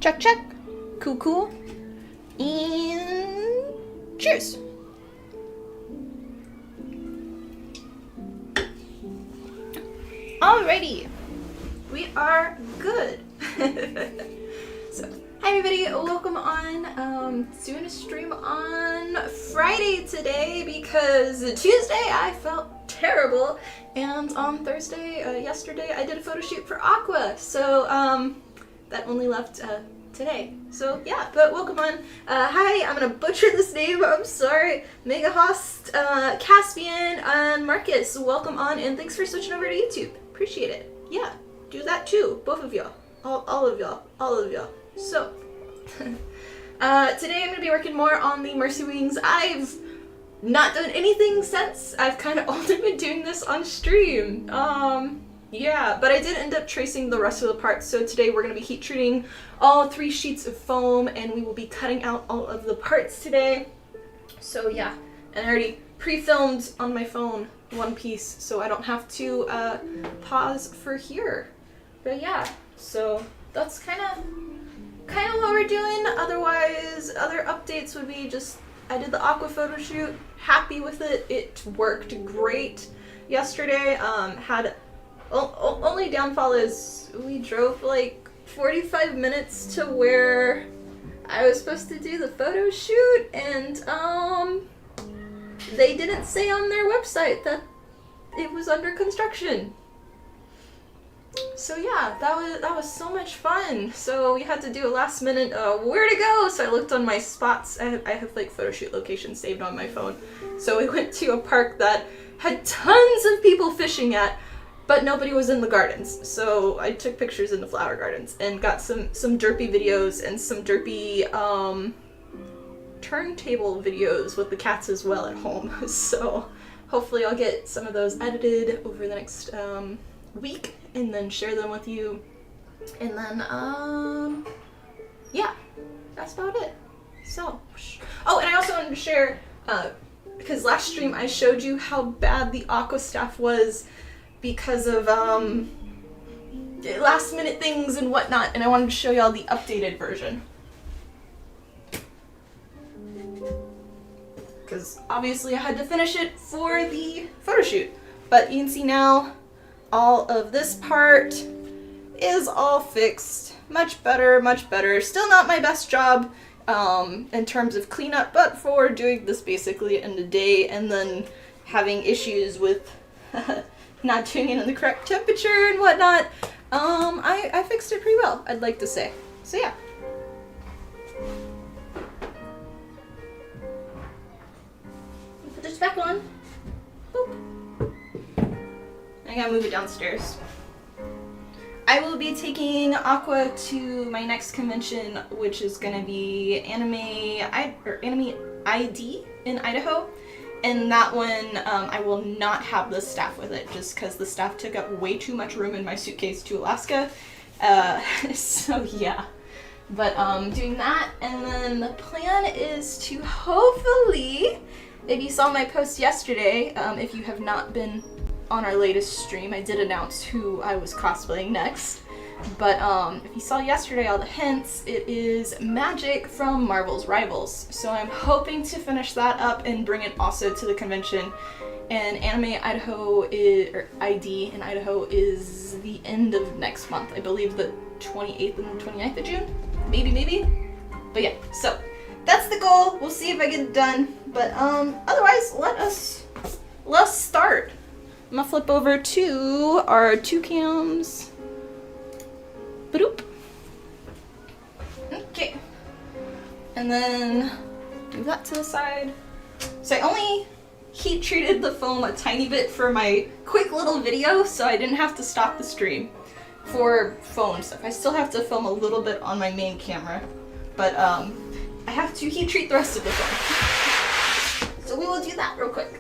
Check, check. Cool, cool. And cheers. Alrighty. We are good. So, hi everybody, welcome on. Doing a stream on Friday today because Tuesday I felt terrible, and on Thursday, yesterday, I did a photo shoot for Aqua, so that only left today. So yeah, but welcome on. Hi, I'm gonna butcher this name, I'm sorry. Megahost, Caspian, and Marcus, welcome on, and thanks for switching over to YouTube. Appreciate it. Yeah, do that too, both of y'all. All of y'all. So, today I'm going to be working more on the Mercy Wings. I've not done anything since. I've kind of only been doing this on stream. Yeah, but I did end up tracing the rest of the parts, so today we're going to be heat treating all 3 sheets of foam, and we will be cutting out all of the parts today. So yeah, and I already pre-filmed on my phone one piece, so I don't have to pause for here. But yeah, so that's kind of what we're doing. Otherwise, other updates would be just, I did the Aqua photo shoot, happy with it. It worked great yesterday. Had only downfall is we drove like 45 minutes to where I was supposed to do the photo shoot, and they didn't say on their website that it was under construction. So yeah, that was so much fun. So we had to do a last minute where to go. So I looked on my spots. I have like photo shoot locations saved on my phone. So we went to a park that had tons of people fishing at, but nobody was in the gardens. So I took pictures in the flower gardens and got some derpy videos and some derpy turntable videos with the cats as well at home. So hopefully I'll get some of those edited over the next week and then share them with you. And then yeah, that's about it. So, oh, and I also wanted to share, because last stream I showed you how bad the Aqua staff was because of last minute things and whatnot, and I wanted to show y'all the updated version. Because obviously I had to finish it for the photo shoot. But you can see now all of this part is all fixed. Much better, much better. Still not my best job in terms of cleanup, but for doing this basically in a day and then having issues with not doing it in the correct temperature and whatnot, I fixed it pretty well, I'd like to say. So yeah. Put this back on. Boop. I gotta move it downstairs. I will be taking Aqua to my next convention, which is gonna be Anime ID in Idaho. And that one, I will not have the staff with it, just because the staff took up way too much room in my suitcase to Alaska. So yeah. But doing that, and then the plan is to hopefully, if you saw my post yesterday, if you have not been on our latest stream, I did announce who I was cosplaying next. But if you saw yesterday all the hints, it is Magic from Marvel's Rivals. So I'm hoping to finish that up and bring it also to the convention. And Anime Idaho is, or ID in Idaho is the end of next month. I believe the 28th and the 29th of June. Maybe. But yeah, so that's the goal. We'll see if I get it done. But otherwise, let's start. I'm gonna flip over to our two cams. Boop. Okay. And then move that to the side. So I only heat treated the foam a tiny bit for my quick little video, so I didn't have to stop the stream for phone stuff. I still have to film a little bit on my main camera, but I have to heat treat the rest of the foam. So we will do that real quick.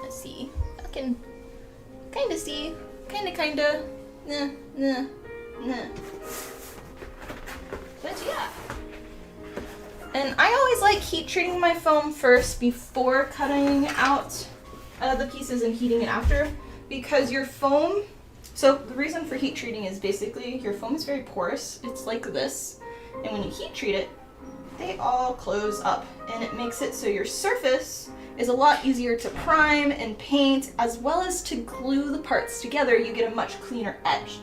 Let's see. I can kind of see. Kinda. Nah. But yeah. And I always like heat treating my foam first before cutting out the pieces and heating it after, because your foam, so the reason for heat treating is basically your foam is very porous. It's like this. And when you heat treat it, they all close up, and it makes it so your surface is a lot easier to prime and paint, as well as to glue the parts together. You get a much cleaner edge.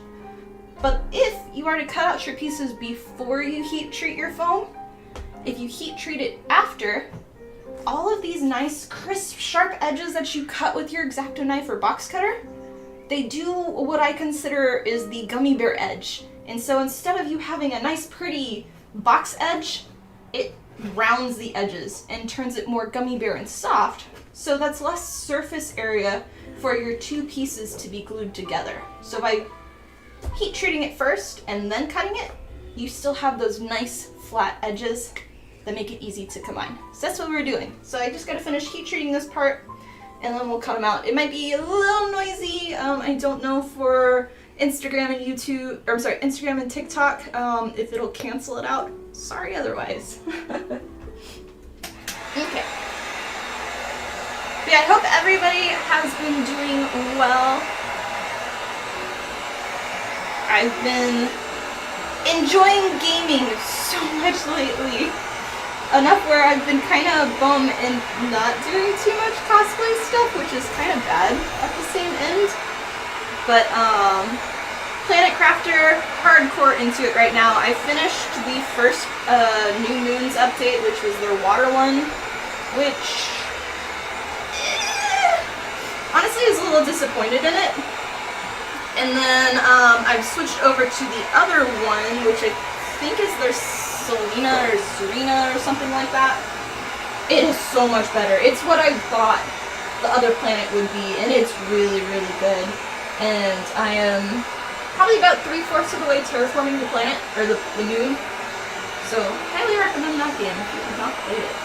But if you are to cut out your pieces before you heat treat your foam, if you heat treat it after, all of these nice crisp sharp edges that you cut with your X-Acto knife or box cutter, they do what I consider is the gummy bear edge. And so instead of you having a nice pretty box edge, it rounds the edges and turns it more gummy bear and soft, so that's less surface area for your two pieces to be glued together. So by heat treating it first and then cutting it, you still have those nice flat edges that make it easy to combine. So that's what we're doing. So I just gotta finish heat treating this part and then we'll cut them out. It might be a little noisy, I don't know for Instagram and YouTube, or I'm sorry, Instagram and TikTok, if it'll cancel it out. Sorry otherwise. Okay. But yeah, I hope everybody has been doing well. I've been enjoying gaming so much lately. Enough where I've been kind of bummed and not doing too much cosplay stuff, which is kind of bad at the same end. But, Planet Crafter, hardcore into it right now. I finished the first New Moons update, which was their water one, which honestly I was a little disappointed in it. And then I've switched over to the other one, which I think is their Selena or Serena or something like that. It is so much better. It's what I thought the other planet would be, and it's really, really good. And I am probably about 3/4 of the way terraforming the planet, or the moon. So, highly recommend that game if you have not played it.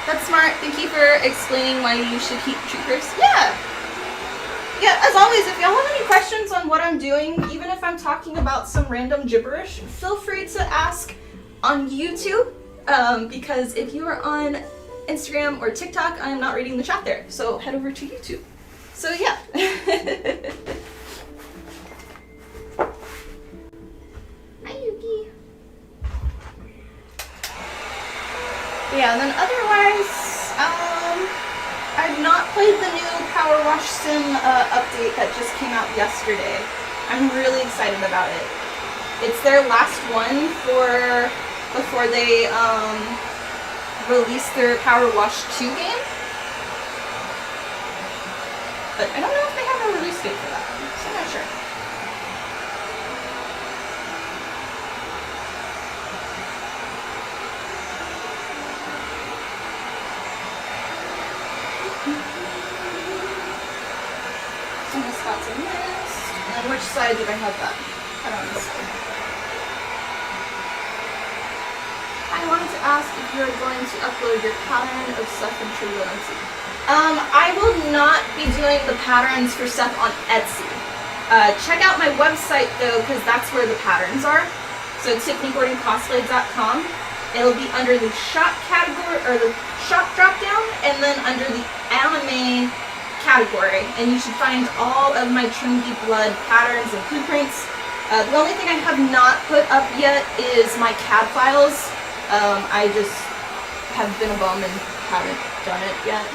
That's smart. Thank you for explaining why you should heat treat first. Yeah. Yeah, as always, if y'all have any questions on what I'm doing, even if I'm talking about some random gibberish, feel free to ask on YouTube, because if you are on Instagram or TikTok, I'm not reading the chat there, so head over to YouTube. So yeah. Hi, Yuki. Yeah, and then otherwise, I've not played the new Power Wash Sim update that just came out yesterday. I'm really excited about it. It's their last one before they release their Power Wash 2 game. But I don't know if they have a release date for that, so I'm not sure. Some spots are missed. And which side did I have that? I don't know. I wanted to ask if you're going to upload your pattern of stuff into Etsy. I will not be doing the patterns for stuff on Etsy. Check out my website though, because that's where the patterns are. So TiffanyGordonCosplay.com. It'll be under the shop category, or the shop drop down, and then under the anime category, and you should find all of my Trinity Blood patterns and blueprints. The only thing I have not put up yet is my CAD files. I just have been a bum and haven't done it yet.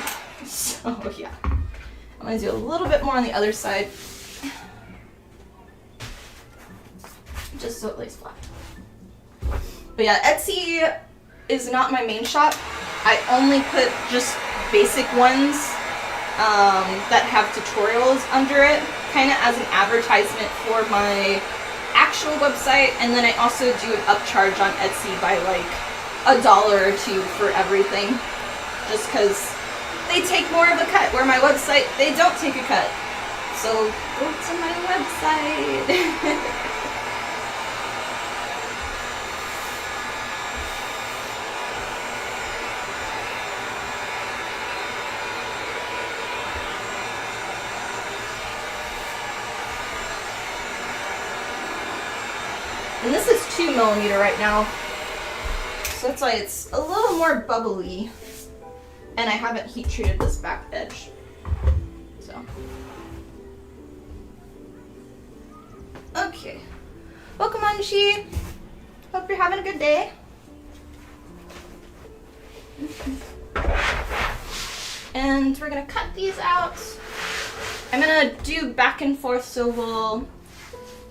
So yeah, I'm gonna do a little bit more on the other side, just so it lays flat. But yeah, Etsy is not my main shop. I only put just basic ones that have tutorials under it, kind of as an advertisement for my actual website, and then I also do an upcharge on Etsy by like $1 or $2 for everything, just because they take more of a cut, where my website, they don't take a cut. So go to my website. And this is 2mm right now, so that's why it's a little more bubbly, and I haven't heat treated this back edge. So, okay. Welcome, Anshi. Hope you're having a good day. And we're gonna cut these out. I'm gonna do back and forth, so we'll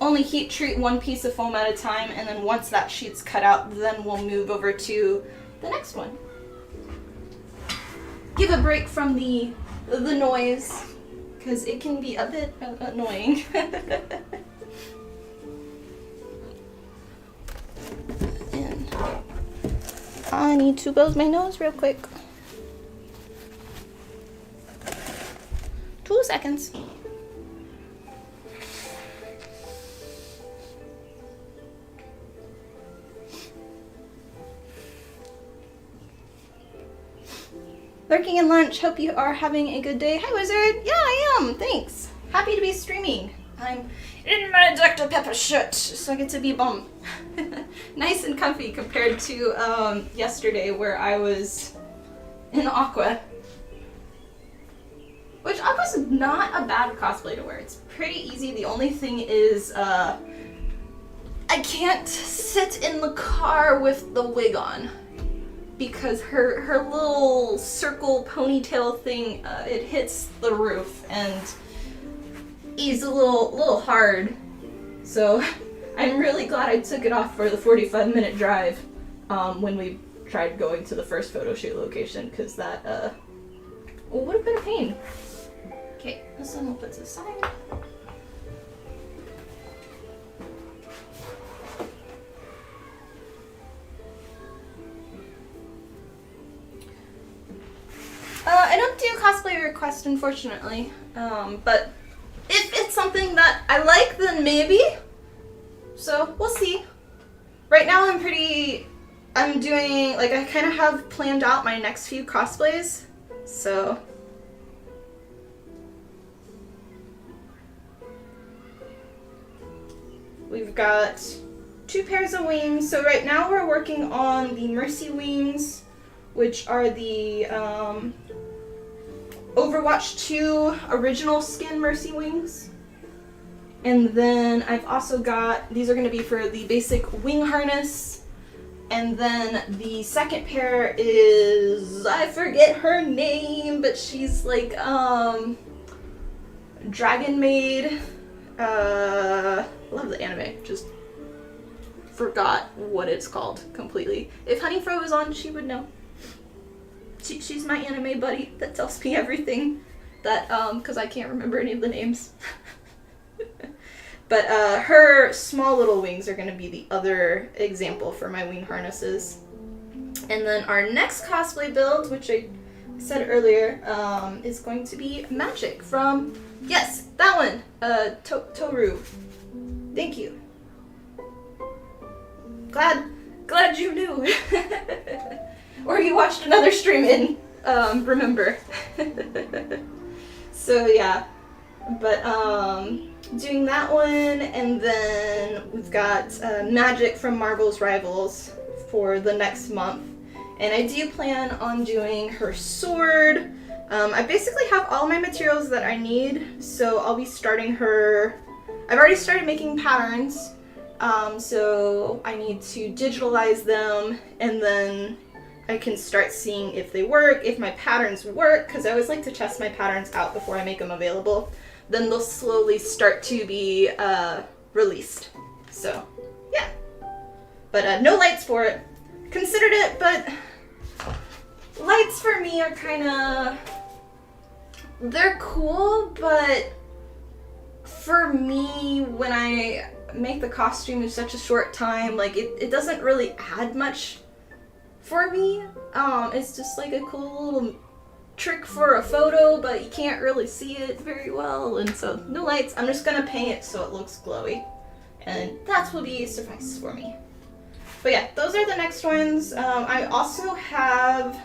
only heat treat one piece of foam at a time, and then once that sheet's cut out, then we'll move over to the next one. Give a break from the noise, because it can be a bit annoying. And I need to close my nose real quick. 2 seconds. Lurking in lunch, hope you are having a good day. Hi, Wizard. Yeah, I am. Thanks. Happy to be streaming. I'm in my Dr. Pepper shirt, so I get to be bum. Nice and comfy compared to yesterday, where I was in Aqua. Which Aqua's not a bad cosplay to wear. It's pretty easy. The only thing is I can't sit in the car with the wig on, because her little circle ponytail thing, it hits the roof and is a little hard. So I'm really glad I took it off for the 45-minute drive when we tried going to the first photo shoot location, because that would have been a pain. Okay, this one we'll put to the side. I don't do cosplay requests, unfortunately, but if it's something that I like, then maybe. So we'll see. Right now I'm pretty I'm doing, like, I kind of have planned out my next few cosplays, so. We've got 2 pairs of wings. So right now we're working on the Mercy wings, which are the Overwatch 2 original skin Mercy wings. And then I've also got, these are going to be for the basic wing harness. And then the second pair is, I forget her name, but she's like, Dragon Maid. Love the anime, just forgot what it's called completely. If Honeyfro was on, she would know. She's my anime buddy that tells me everything that, because I can't remember any of the names. But her small little wings are going to be the other example for my wing harnesses. And then our next cosplay build, which I said earlier, is going to be Magic from, yes, that one, Toru. Thank you. Glad you knew. Or you watched another stream and remember. So yeah, but doing that one, and then we've got Magic from Marvel's Rivals for the next month. And I do plan on doing her sword. I basically have all my materials that I need, so I'll be starting her. I've already started making patterns, so I need to digitalize them, and then I can start seeing if they work, if my patterns work, because I always like to test my patterns out before I make them available. Then they'll slowly start to be released. So, yeah. But no lights for it. Considered it, but lights for me are kind of, they're cool, but for me, when I make the costume in such a short time, like it doesn't really add much for me. It's just like a cool little trick for a photo, but you can't really see it very well, and so no lights. I'm just gonna paint it so it looks glowy, and that will be suffice for me. But yeah, those are the next ones. I also have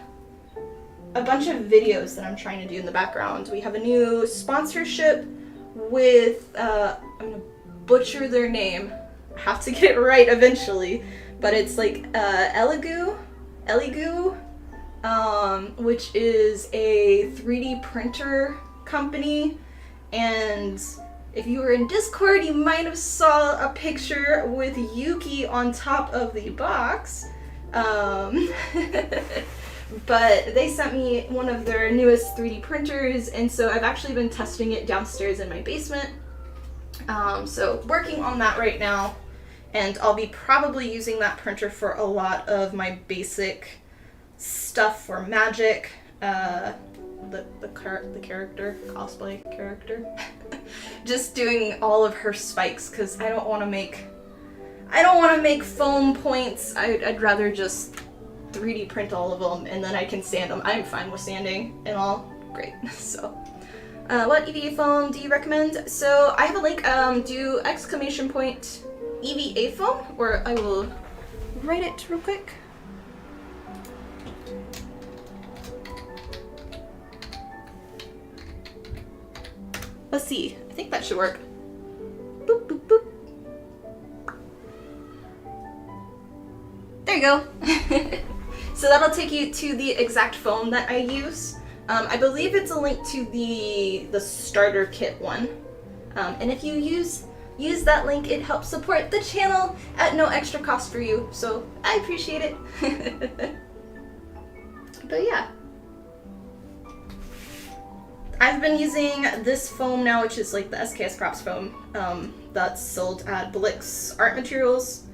a bunch of videos that I'm trying to do in the background. We have a new sponsorship with, I'm gonna butcher their name. I have to get it right eventually, but it's like Eligoo, which is a 3D printer company, and if you were in Discord, you might have saw a picture with Yuki on top of the box. But they sent me one of their newest 3D printers, and so I've actually been testing it downstairs in my basement. So working on that right now, and I'll be probably using that printer for a lot of my basic stuff for Magic. The character, cosplay character. Just doing all of her spikes, because I don't want to make foam points. I'd rather just 3D print all of them, and then I can sand them. I'm fine with sanding and all. Great. So, what EVA foam do you recommend? So I have a link. Do exclamation point EVA foam, or I will write it real quick. Let's see. I think that should work. Boop, boop, boop. There you go. So that'll take you to the exact foam that I use. I believe it's a link to the starter kit one. And if you use that link, it helps support the channel at no extra cost for you. So I appreciate it. But yeah. I've been using this foam now, which is like the SKS Props foam that's sold at Blix Art Materials.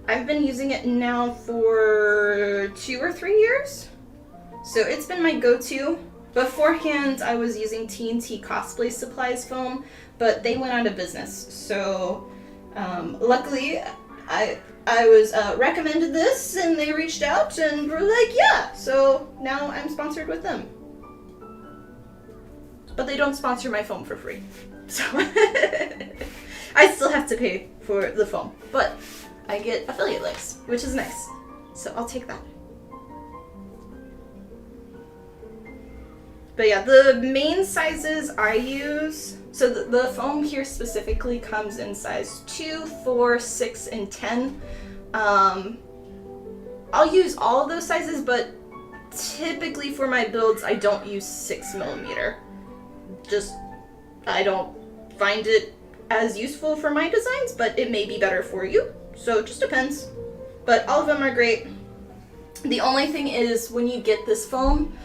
I've been using it now for 2 or 3 years. So it's been my go-to. Beforehand, I was using TNT Cosplay Supplies foam, but they went out of business. So luckily, I was recommended this, and they reached out and were like, yeah. So now I'm sponsored with them. But they don't sponsor my foam for free. So I still have to pay for the foam. But I get affiliate links, which is nice. So I'll take that. But yeah, the main sizes I use, so the foam here specifically comes in size 2, 4, 6, and 10. I'll use all of those sizes, but typically for my builds, I don't use 6mm. Just, I don't find it as useful for my designs, but it may be better for you. So it just depends. But all of them are great. The only thing is when you get this foam,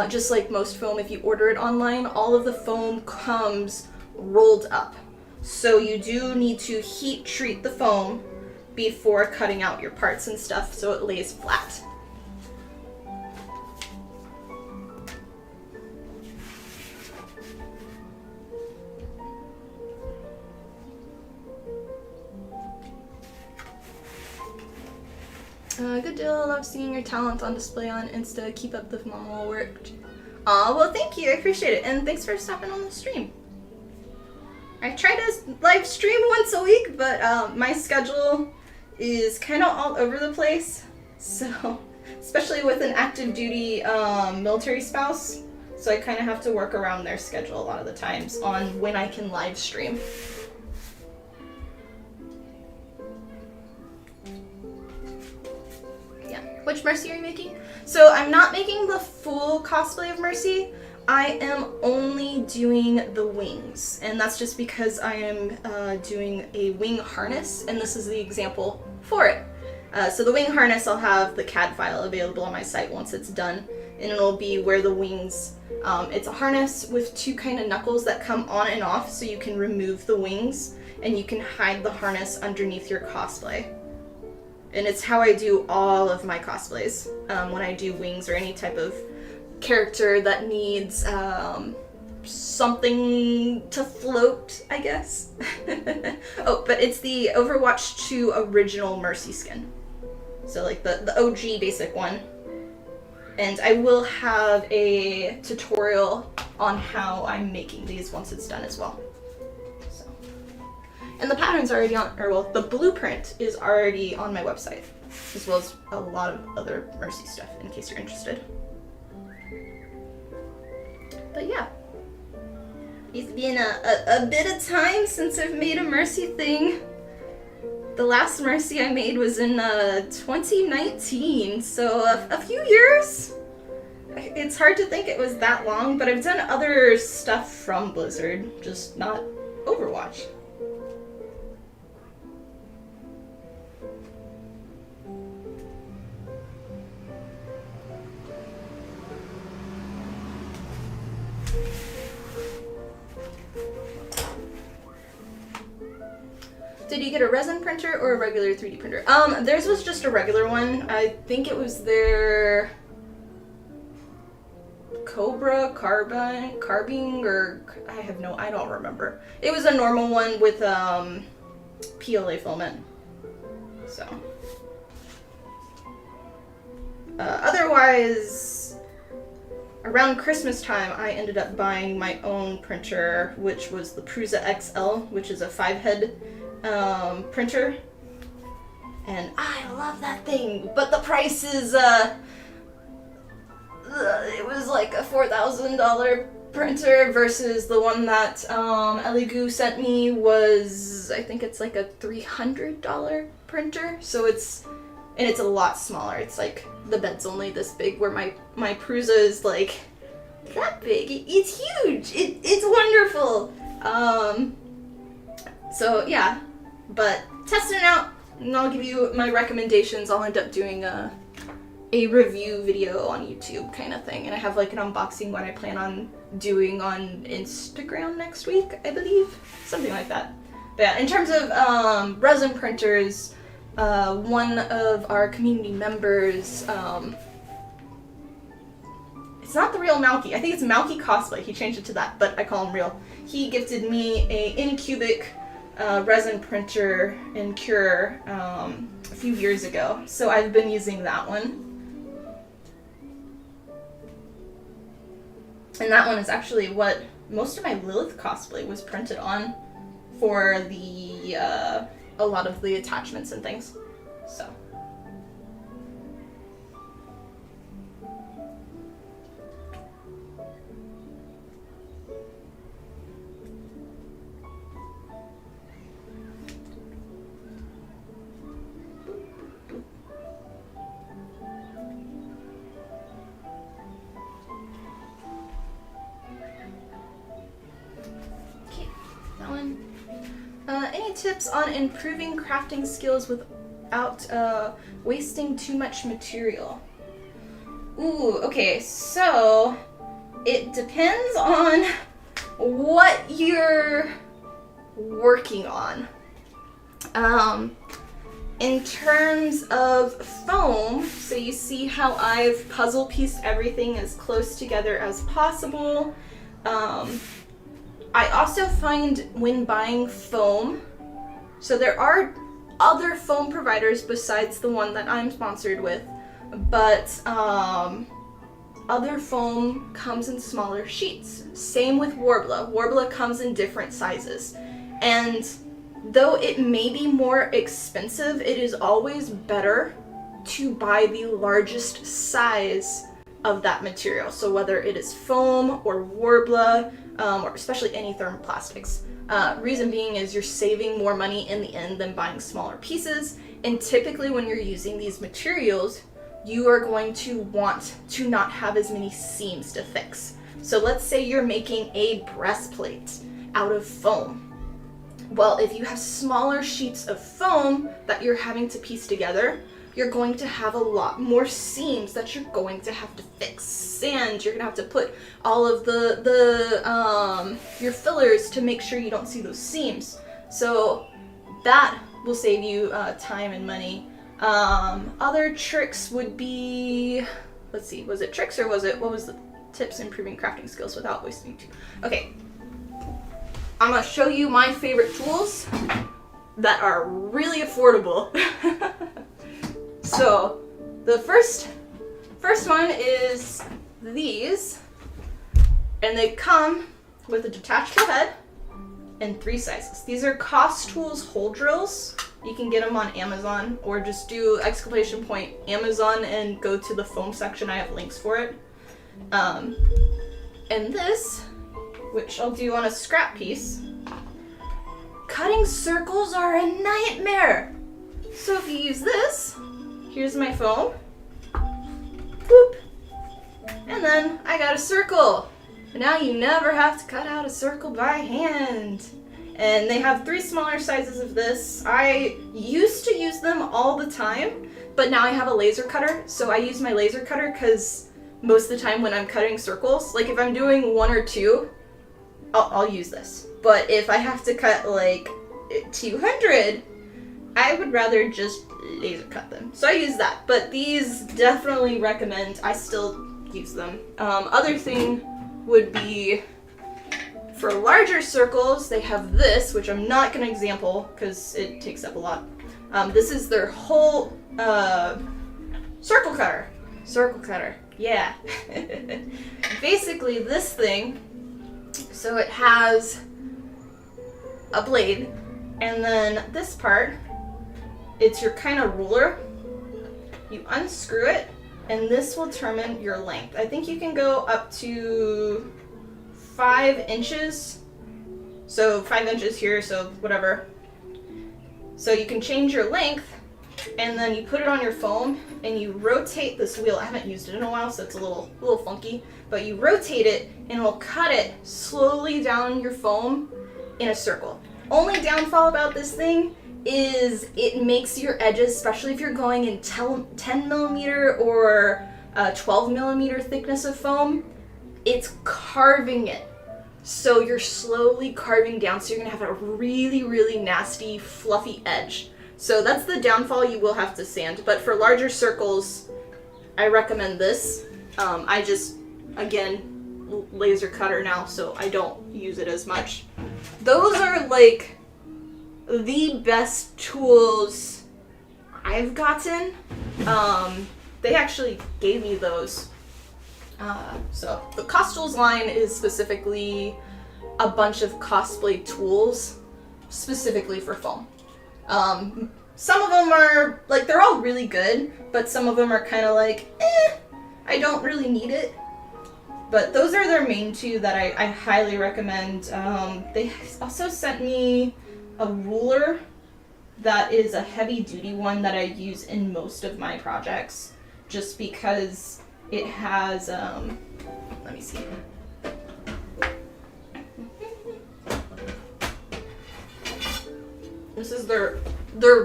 just like most foam, if you order it online, all of the foam comes rolled up. So you do need to heat treat the foam before cutting out your parts and stuff so it lays flat. Good deal. I love seeing your talent on display on Insta. Keep up the phenomenal work. Aw, well thank you. I appreciate it. And thanks for stopping on the stream. I try to live stream once a week, but my schedule is kind of all over the place. So, especially with an active duty military spouse. So I kind of have to work around their schedule a lot of the times on when I can live stream. Which Mercy are you making? So I'm not making the full cosplay of Mercy. I am only doing the wings, and that's just because I am doing a wing harness, and this is the example for it. So the wing harness, I'll have the CAD file available on my site once it's done, and it'll be where the wings, it's a harness with two kind of knuckles that come on and off, so you can remove the wings, and you can hide the harness underneath your cosplay. And it's how I do all of my cosplays, when I do wings or any type of character that needs something to float, I guess. Oh, but it's the Overwatch 2 original Mercy skin. So like the OG basic one. And I will have a tutorial on how I'm making these once it's done as well. And the pattern's already on, or well, the blueprint is already on my website, as well as a lot of other Mercy stuff, in case you're interested. But yeah, it's been a bit of time since I've made a Mercy thing. The last Mercy I made was in 2019, so a few years. It's hard to think it was that long, but I've done other stuff from Blizzard, just not Overwatch. Did you get a resin printer or a regular 3D printer? Theirs was just a regular one. I think it was their Cobra carbine, or I don't remember. It was a normal one with PLA filament. So otherwise, around Christmas time, I ended up buying my own printer, which was the Prusa XL, which is a 5-head printer, and I love that thing, but the price is it was like a $4,000 printer versus the one that Eligu sent me was, I think it's like a $300 printer, so it's a lot smaller. It's like the bed's only this big, where my Prusa is like that big. It's huge. It's wonderful. So yeah, but testing it out, and I'll give you my recommendations. I'll end up doing a review video on YouTube kind of thing, and I have like an unboxing one I plan on doing on Instagram next week, I believe, something like that. But yeah, in terms of resin printers, one of our community members, it's not the real Malky, I think it's Malky Cosplay, he changed it to that, but I call him real. He gifted me a Incubic resin printer in Cure a few years ago, so I've been using that one. And that one is actually what most of my Lilith cosplay was printed on for the a lot of the attachments and things. So tips on improving crafting skills without wasting too much material. Ooh, okay, so it depends on what you're working on. In terms of foam, so you see how I've puzzle pieced everything as close together as possible. I also find when buying foam, so there are other foam providers besides the one that I'm sponsored with, but other foam comes in smaller sheets. Same with Warbler. Warbler comes in different sizes. And though it may be more expensive, it is always better to buy the largest size of that material. So whether it is foam or Warbler, or especially any thermoplastics. Reason being is you're saving more money in the end than buying smaller pieces. And typically when you're using these materials, you are going to want to not have as many seams to fix. So let's say you're making a breastplate out of foam. Well, if you have smaller sheets of foam that you're having to piece together, you're going to have a lot more seams that you're going to have to fix. And you're gonna have to put all of your fillers to make sure you don't see those seams. So that will save you time and money. Other tricks would be, let's see, was it tricks or what was the tips improving crafting skills without wasting too? Okay, I'm gonna show you my favorite tools that are really affordable. So the first one is these, and they come with a detachable head in 3 sizes. These are Cost Tools hole drills. You can get them on Amazon, or just do Amazon and go to the foam section. I have links for it. And this, which I'll do on a scrap piece, cutting circles are a nightmare. So if you use this, here's my foam, boop, and then I got a circle. And now you never have to cut out a circle by hand. And they have 3 smaller sizes of this. I used to use them all the time, but now I have a laser cutter. So I use my laser cutter because most of the time when I'm cutting circles, like if I'm doing 1 or 2, I'll use this. But if I have to cut like 200, I would rather just laser cut them. So I use that, but these definitely recommend, I still use them. Other thing would be for larger circles, they have this, which I'm not going to example because it takes up a lot. This is their whole circle cutter. Circle cutter, yeah. Basically this thing, so it has a blade, and then this part, it's your kind of ruler. You unscrew it, and this will determine your length. I think you can go up to 5 inches. So 5 inches here, so whatever. So you can change your length, and then you put it on your foam, and you rotate this wheel. I haven't used it in a while, so it's a little funky. But you rotate it, and it'll cut it slowly down your foam in a circle. Only downfall about this thing is it makes your edges, especially if you're going in 10 millimeter or 12 millimeter thickness of foam, it's carving it. So you're slowly carving down, so you're gonna have a really, really nasty, fluffy edge. So that's the downfall. You will have to sand. But for larger circles, I recommend this. I just, again, laser cutter now, so I don't use it as much. Those are like the best tools I've gotten. They actually gave me those. So the Cost Tools line is specifically a bunch of cosplay tools specifically for foam. Some of them are, like, they're all really good, but some of them are kind of like, I don't really need it. But those are their main 2 that I highly recommend. They also sent me a ruler that is a heavy duty one that I use in most of my projects, just because it has, let me see. This is their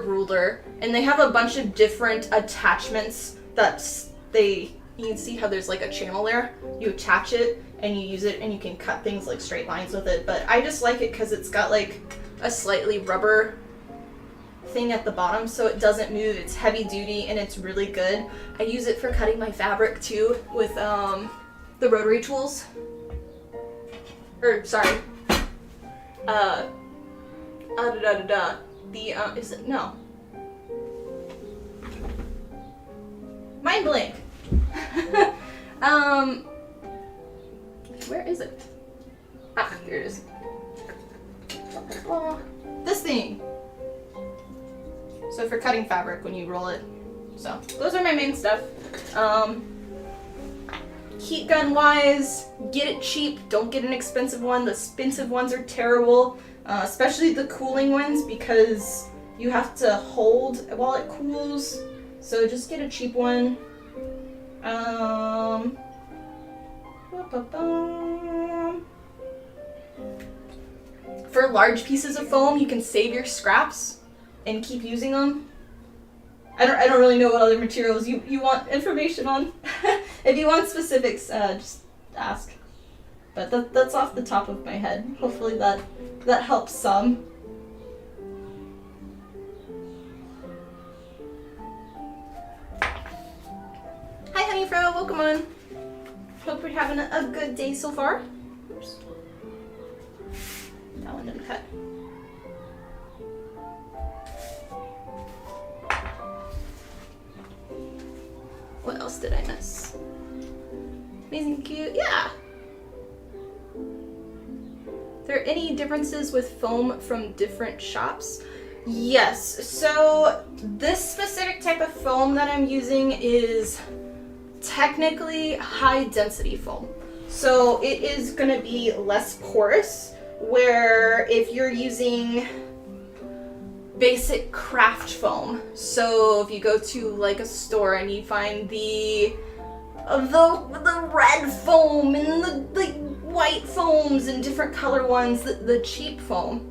ruler, and they have a bunch of different attachments that you can see how there's like a channel there. You attach it and you use it, and you can cut things like straight lines with it. But I just like it because it's got like a slightly rubber thing at the bottom so it doesn't move. It's heavy duty and it's really good. I use it for cutting my fabric too with the rotary tools. Or sorry. Is it? No. Mind blank. Where is it? Ah, here it is. This thing. So for cutting fabric when you roll it. So those are my main stuff. Heat gun wise, get it cheap. Don't get an expensive one. The expensive ones are terrible, especially the cooling ones because you have to hold while it cools. So just get a cheap one. For large pieces of foam, you can save your scraps and keep using them. I don't really know what other materials you want information on. If you want specifics, just ask. But that's off the top of my head. Hopefully that helps some. Hi Honey Fro, welcome on. Hope you're having a good day so far. Oops. That one didn't cut. What else did I miss? Amazing cute, yeah. Are there any differences with foam from different shops? Yes, so this specific type of foam that I'm using is technically high density foam. So it is gonna be less porous, where if you're using basic craft foam, so if you go to like a store and you find the red foam and the white foams and different color ones, the cheap foam,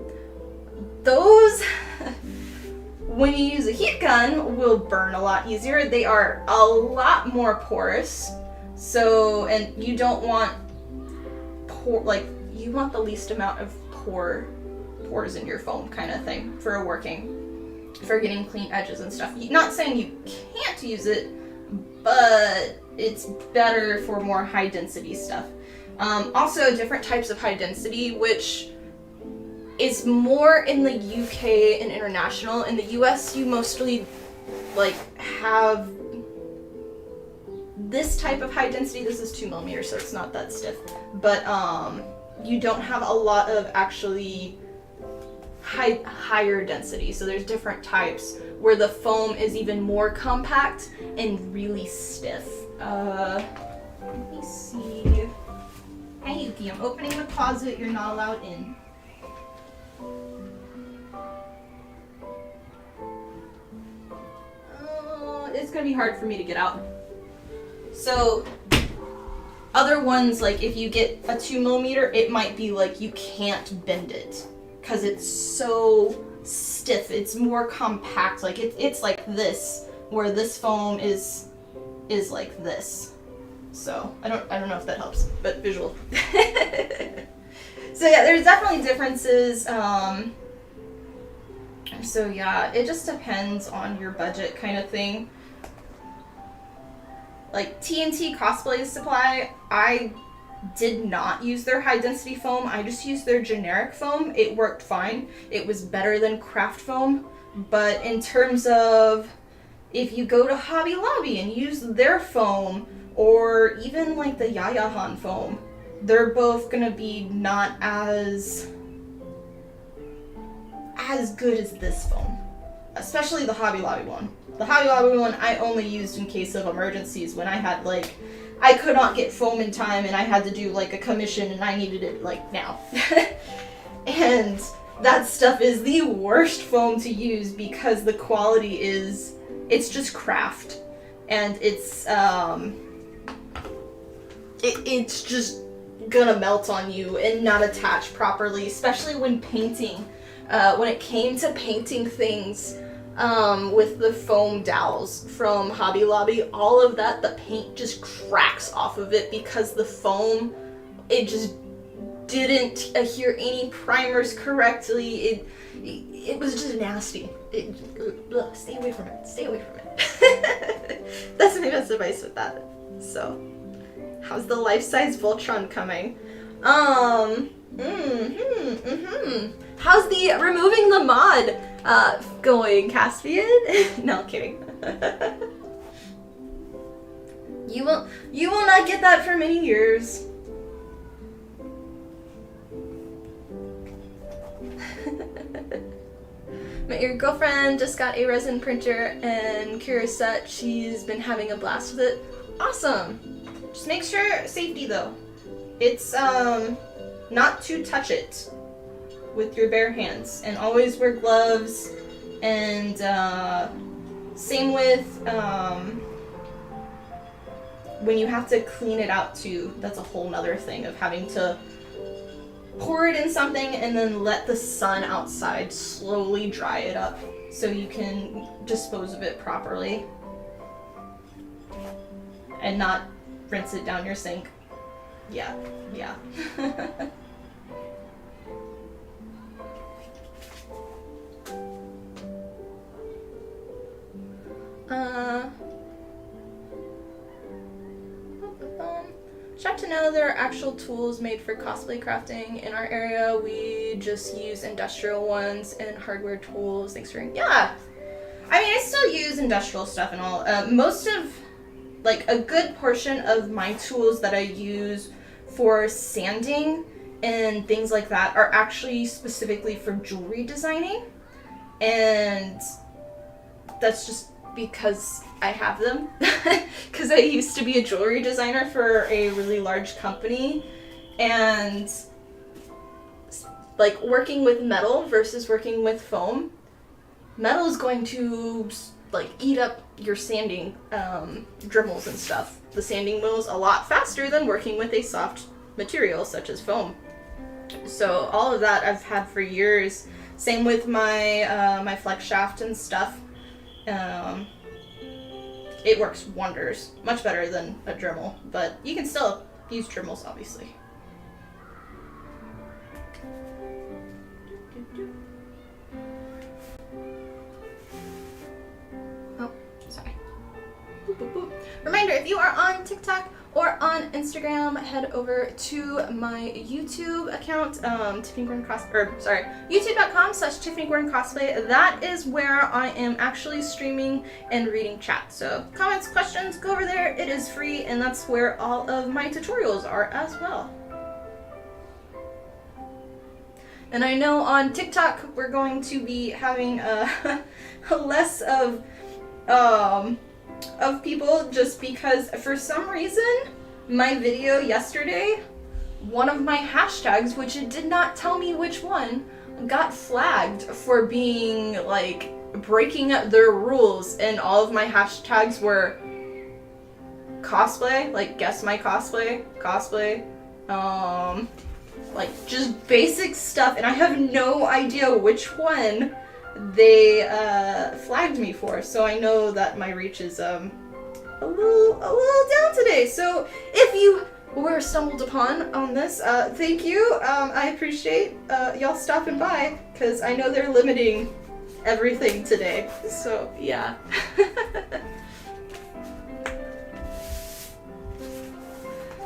those when you use a heat gun will burn a lot easier. They are a lot more porous, so, and you don't want you want the least amount of pores in your foam kind of thing for getting clean edges and stuff. Not saying you can't use it, but it's better for more high density stuff. Also different types of high density, which is more in the UK and international. In the US you mostly have this type of high density. This is 2mm, so it's not that stiff, but you don't have a lot of actually higher density. So there's different types where the foam is even more compact and really stiff. Let me see. Hi Yuki, I'm opening the closet. You're not allowed in. It's gonna be hard for me to get out. So other ones, like if you get a 2mm, it might be like you can't bend it because it's so stiff. It's more compact. Like it's like this, where this foam is like this. So I don't know if that helps, but visual. So yeah, there's definitely differences. So yeah, it just depends on your budget kind of thing. Like TNT Cosplay Supply, I did not use their high density foam. I just used their generic foam. It worked fine. It was better than craft foam. But in terms of if you go to Hobby Lobby and use their foam, or even like the Yayahan foam, they're both gonna be not as good as this foam. Especially the Hobby Lobby one. The Hobby Lobby one I only used in case of emergencies, when I had I could not get foam in time and I had to do a commission and I needed it now. And that stuff is the worst foam to use because the quality it's just craft, and it's just gonna melt on you and not attach properly, especially when painting. when it came to painting things with the foam dowels from Hobby Lobby, all of that, the paint just cracks off of it because the foam, it just didn't adhere any primers correctly. It was just nasty. Stay away from it. Stay away from it. That's my best advice with that. So, how's the life-size Voltron coming? How's the removing the mod going, Caspian? No, I'm kidding. You will not get that for many years. Your girlfriend just got a resin printer and curious that she's been having a blast with it. Awesome. Just make sure safety though. It's not to touch it with your bare hands, and always wear gloves, and same with when you have to clean it out too. That's a whole nother thing of having to pour it in something and then let the sun outside slowly dry it up so you can dispose of it properly and not rinse it down your sink. Yeah. Shocked to know there are actual tools made for cosplay crafting in our area. We just use industrial ones and hardware tools. Thanks for... Yeah! I mean, I still use industrial stuff and all. Most of, like, a good portion of my tools that I use for sanding and things like that are actually specifically for jewelry designing. And that's just because I have them. Because I used to be a jewelry designer for a really large company, and like working with metal versus working with foam, metal is going to like eat up your sanding Dremels and stuff. The sanding wheel is a lot faster than working with a soft material such as foam. So all of that I've had for years. Same with my my flex shaft and stuff. It works wonders. Much better than a Dremel, but you can still use Dremels, obviously. Oh, sorry. Boop, boop, boop. Reminder, if you are on TikTok or on Instagram, head over to my YouTube account, Tiffany Gordon YouTube.com/Tiffany Gordon Cosplay. That is where I am actually streaming and reading chat. So comments, questions, go over there. It is free, and that's where all of my tutorials are as well. And I know on TikTok we're going to be having less of people, just because for some reason my video yesterday, one of my hashtags, which it did not tell me which one, got flagged for being like breaking their rules, and all of my hashtags were cosplay, like guess my cosplay, like just basic stuff, and I have no idea which one they flagged me for. So I know that my reach is a little down today. So if you were stumbled upon on this, thank you. I appreciate y'all stopping by, because I know they're limiting everything today. So yeah.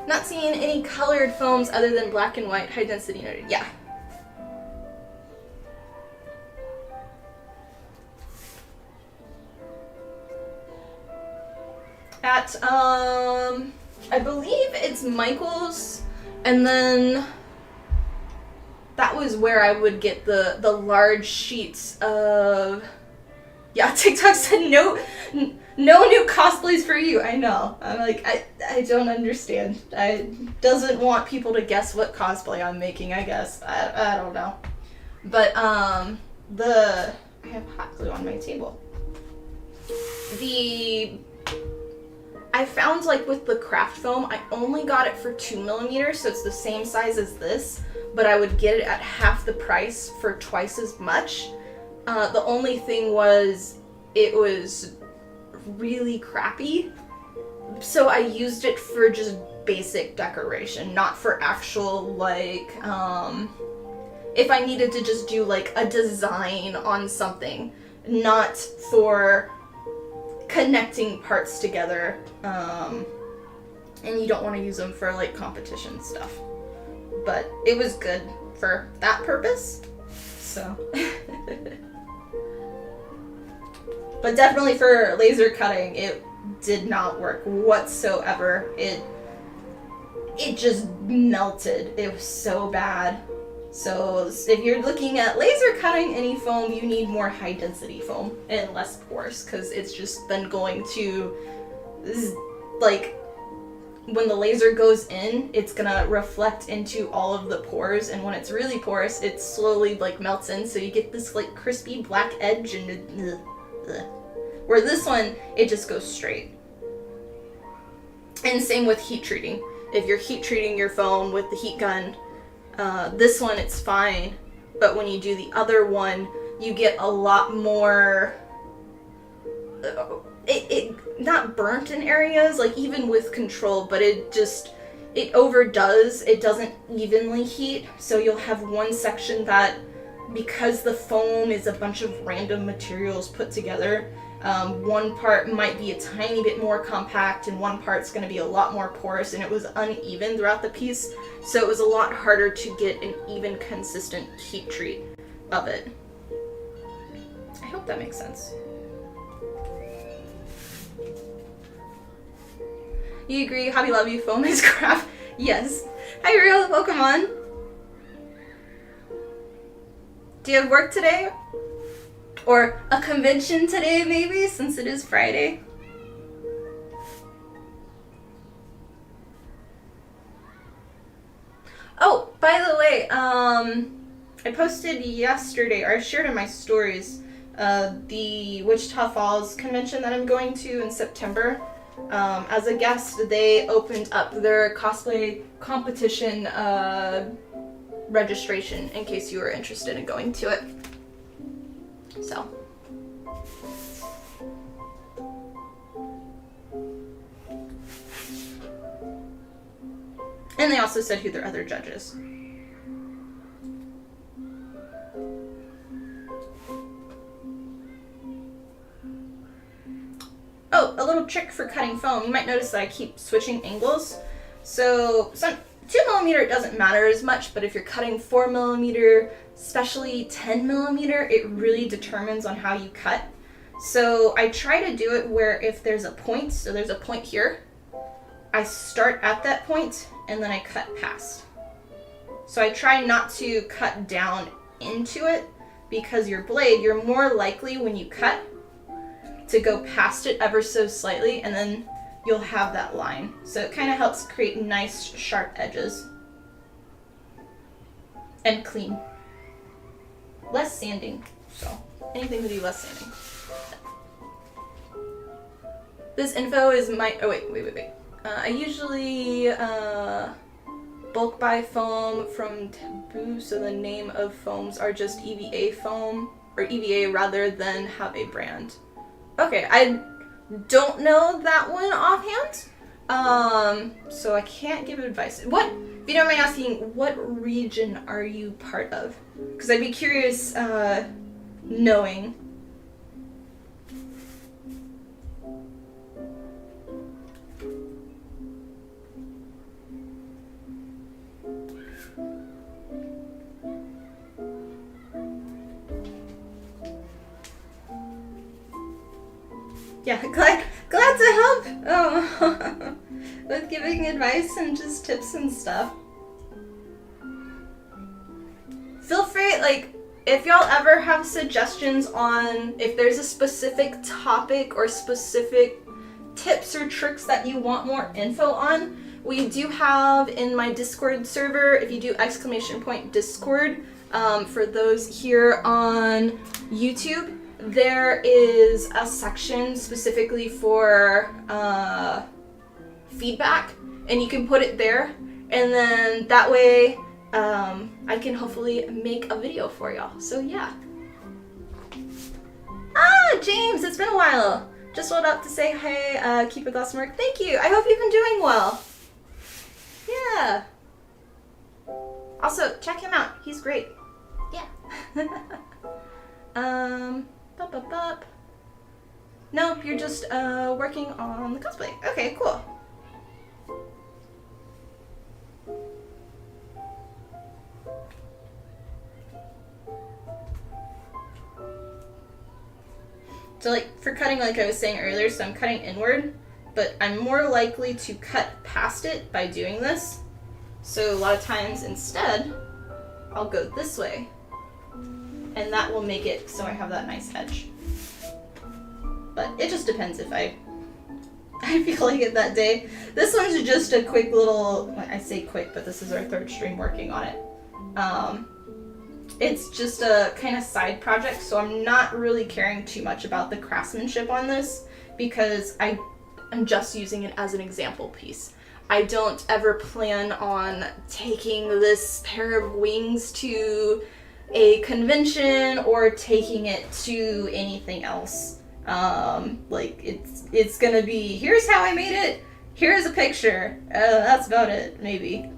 Not seeing any colored foams other than black and white. High density noted. Yeah. At, I believe it's Michael's, and then that was where I would get the large sheets of, yeah, TikTok said no new cosplays for you. I know. I'm like, I don't understand. I doesn't want people to guess what cosplay I'm making, I guess. I don't know. But, I have hot glue on my table. I found like with the craft foam, I only got it for 2mm, so it's the same size as this, but I would get it at half the price for twice as much. The only thing was it was really crappy, so I used it for just basic decoration, not for actual like if I needed to just do like a design on something, not for connecting parts together, and you don't want to use them for like competition stuff, but it was good for that purpose, so but definitely for laser cutting it did not work whatsoever. It just melted. It was so bad. So if you're looking at laser cutting any foam, you need more high density foam and less porous, because it's just then going to, like, when the laser goes in, it's gonna reflect into all of the pores, and when it's really porous, it slowly like melts in, so you get this like crispy black edge, and where this one, it just goes straight. And same with heat treating. If you're heat treating your foam with the heat gun, this one it's fine, but when you do the other one, you get a lot more, it not burnt in areas, like even with control, but it overdoes, it doesn't evenly heat, so you'll have one section that, because the foam is a bunch of random materials put together, one part might be a tiny bit more compact and one part's going to be a lot more porous, and it was uneven throughout the piece, so it was a lot harder to get an even consistent heat treat of it. I hope that makes sense. You agree, Hobby Lobby foam is crap? Yes. Hi Real, welcome on. Do you have work today? Or a convention today, maybe, since it is Friday? Oh, by the way, I posted yesterday, or I shared in my stories, the Wichita Falls convention that I'm going to in September. As a guest, they opened up their cosplay competition registration in case you were interested in going to it. So. And they also said who their other judges. Oh, a little trick for cutting foam. You might notice that I keep switching angles. So 2mm it doesn't matter as much, but if you're cutting 4mm, especially 10mm, it really determines on how you cut. So I try to do it where if there's a point, so there's a point here, I start at that point and then I cut past. So I try not to cut down into it, because your blade, you're more likely when you cut to go past it ever so slightly, and then you'll have that line. So it kind of helps create nice sharp edges. And clean. Less sanding. So anything to do less sanding. This info is my, oh wait. I usually bulk buy foam from Taboo, so the name of foams are just EVA foam, or EVA rather than have a brand. Okay, I don't know that one offhand, so I can't give advice. What, if you don't mind asking, what region are you part of? Because I'd be curious knowing. Yeah, glad to help. Oh, with giving advice and just tips and stuff. Feel free, like, if y'all ever have suggestions on if there's a specific topic or specific tips or tricks that you want more info on, we do have in my Discord server, if you do !Discord, for those here on YouTube, there is a section specifically for feedback, and you can put it there, and then that way I can hopefully make a video for y'all. So yeah. Ah, James, it's been a while. Just rolled up to say hey, keep it awesome work. Thank you. I hope you've been doing well. Yeah. Also, check him out. He's great. Yeah. Nope, you're just working on the cosplay. Okay, cool. So like for cutting, like I was saying earlier, so I'm cutting inward, but I'm more likely to cut past it by doing this. So a lot of times instead, I'll go this way, and that will make it so I have that nice edge. But it just depends if I feel like it that day. This one's just a quick little, I say quick, but this is our third stream working on it. It's just a kind of side project, so I'm not really caring too much about the craftsmanship on this because I'm just using it as an example piece. I don't ever plan on taking this pair of wings to a convention or taking it to anything else. Like it's gonna be, here's how I made it, here's a picture, that's about it. Maybe.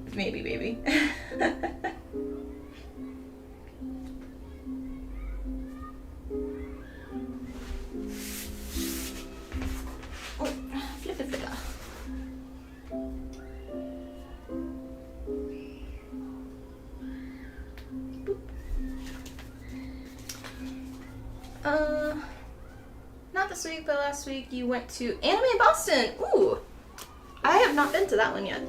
Not this week, but last week you went to Anime Boston. Ooh, I have not been to that one yet.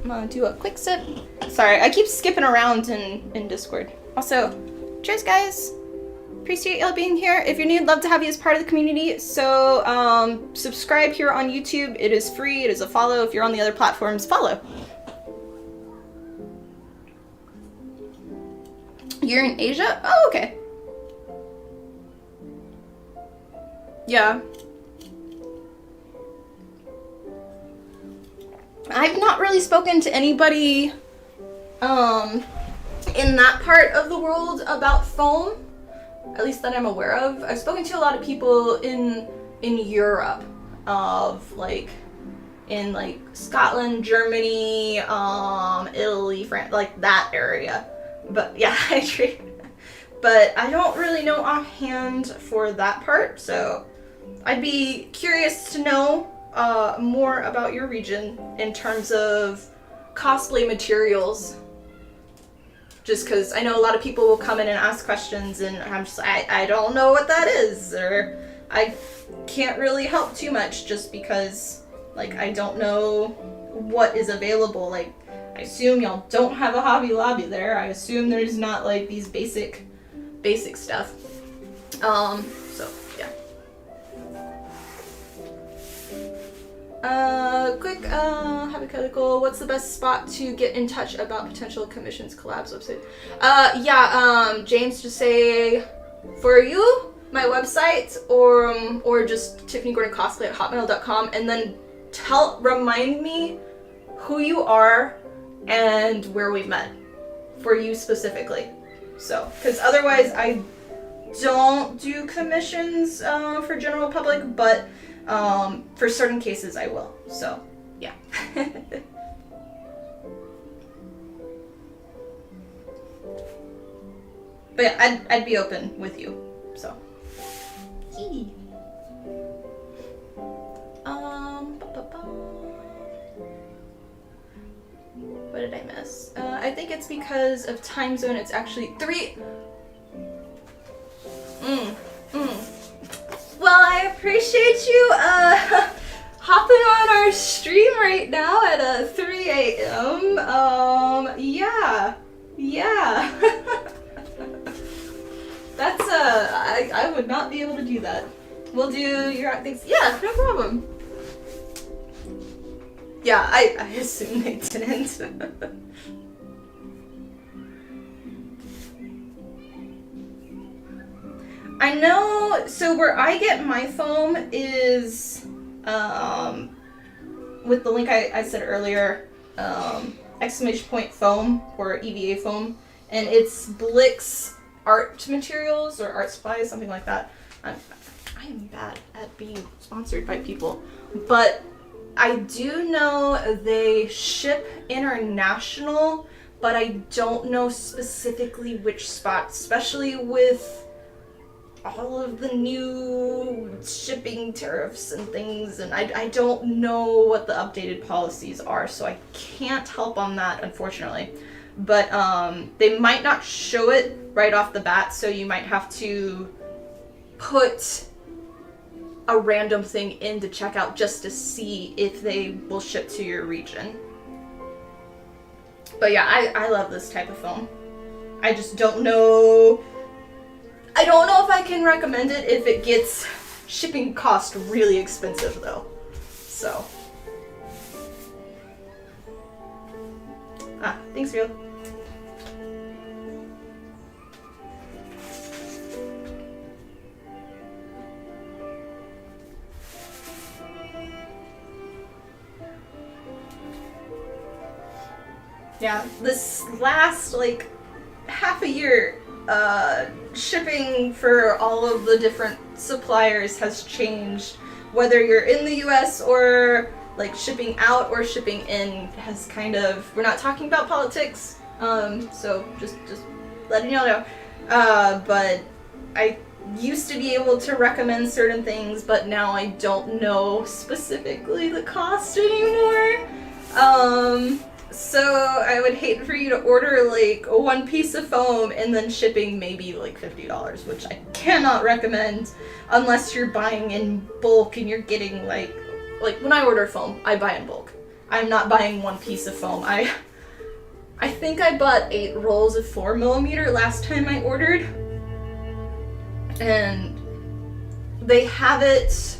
I'm gonna do a quick sip. Sorry, I keep skipping around in Discord. Also, cheers guys. Appreciate y'all being here. If you're new, I'd love to have you as part of the community. So subscribe here on YouTube. It is free. It is a follow. If you're on the other platforms, follow. You're in Asia? Oh, okay. Yeah. I've not really spoken to anybody in that part of the world about foam, at least that I'm aware of. I've spoken to a lot of people in Europe, of like in like Scotland, Germany, Italy, France, like that area. But yeah, I agree. But I don't really know offhand for that part, so I'd be curious to know more about your region in terms of cosplay materials. Just because I know a lot of people will come in and ask questions, and I'm just, I don't know what that is, or I can't really help too much just because, like, I don't know what is available. Like, I assume y'all don't have a Hobby Lobby there. I assume there's not, like, these basic stuff. So, yeah. Quick, hypothetical, what's the best spot to get in touch about potential commissions, collabs, website? James, just say, for you, my website, or just tiffanyGordonCosplay@hotmail.com, and then remind me who you are and where we met, for you specifically. So, because otherwise I don't do commissions for general public, but for certain cases I will. So, yeah. But yeah, I'd be open with you. So. What did I miss? I think it's because of time zone. It's actually 3. Well, I appreciate you hopping on our stream right now at 3 a.m. Yeah. That's I would not be able to do that. We'll do your things. Yeah, no problem. Yeah, I assume they didn't. I know, so where I get my foam is with the link I said earlier, exclamation point foam or EVA foam, and it's Blix art materials or art supplies, something like that. I am bad at being sponsored by people, but I do know they ship international, but I don't know specifically which spots, especially with all of the new shipping tariffs and things, and I don't know what the updated policies are, so I can't help on that, unfortunately. But they might not show it right off the bat, so you might have to put a random thing into checkout just to see if they will ship to your region. But yeah, I love this type of foam. I just don't know. I don't know if I can recommend it if it gets shipping cost really expensive though. So. Thanks, Rio. Yeah, this last like half a year, shipping for all of the different suppliers has changed. Whether you're in the US or like shipping out or shipping in has kind of, we're not talking about politics, so just letting y'all know. But I used to be able to recommend certain things, but now I don't know specifically the cost anymore. So I would hate for you to order like one piece of foam and then shipping maybe like $50, which I cannot recommend unless you're buying in bulk and you're getting like when I order foam, I buy in bulk. I'm not buying one piece of foam. I think I bought 8 rolls of 4mm last time I ordered, and they have it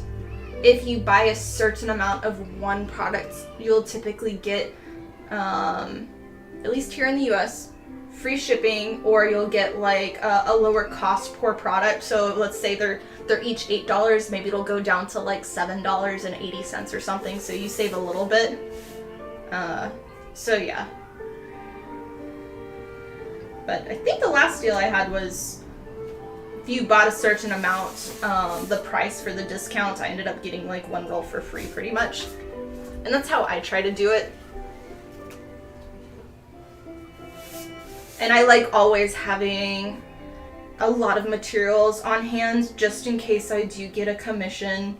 if you buy a certain amount of one product, you'll typically get at least here in the US, free shipping, or you'll get like a lower cost per product. So let's say they're each $8, maybe it'll go down to like $7.80 or something, so you save a little bit. So yeah. But I think the last deal I had was if you bought a certain amount, the price for the discount, I ended up getting like 1 roll for free pretty much. And that's how I try to do it. And I like always having a lot of materials on hand just in case I do get a commission.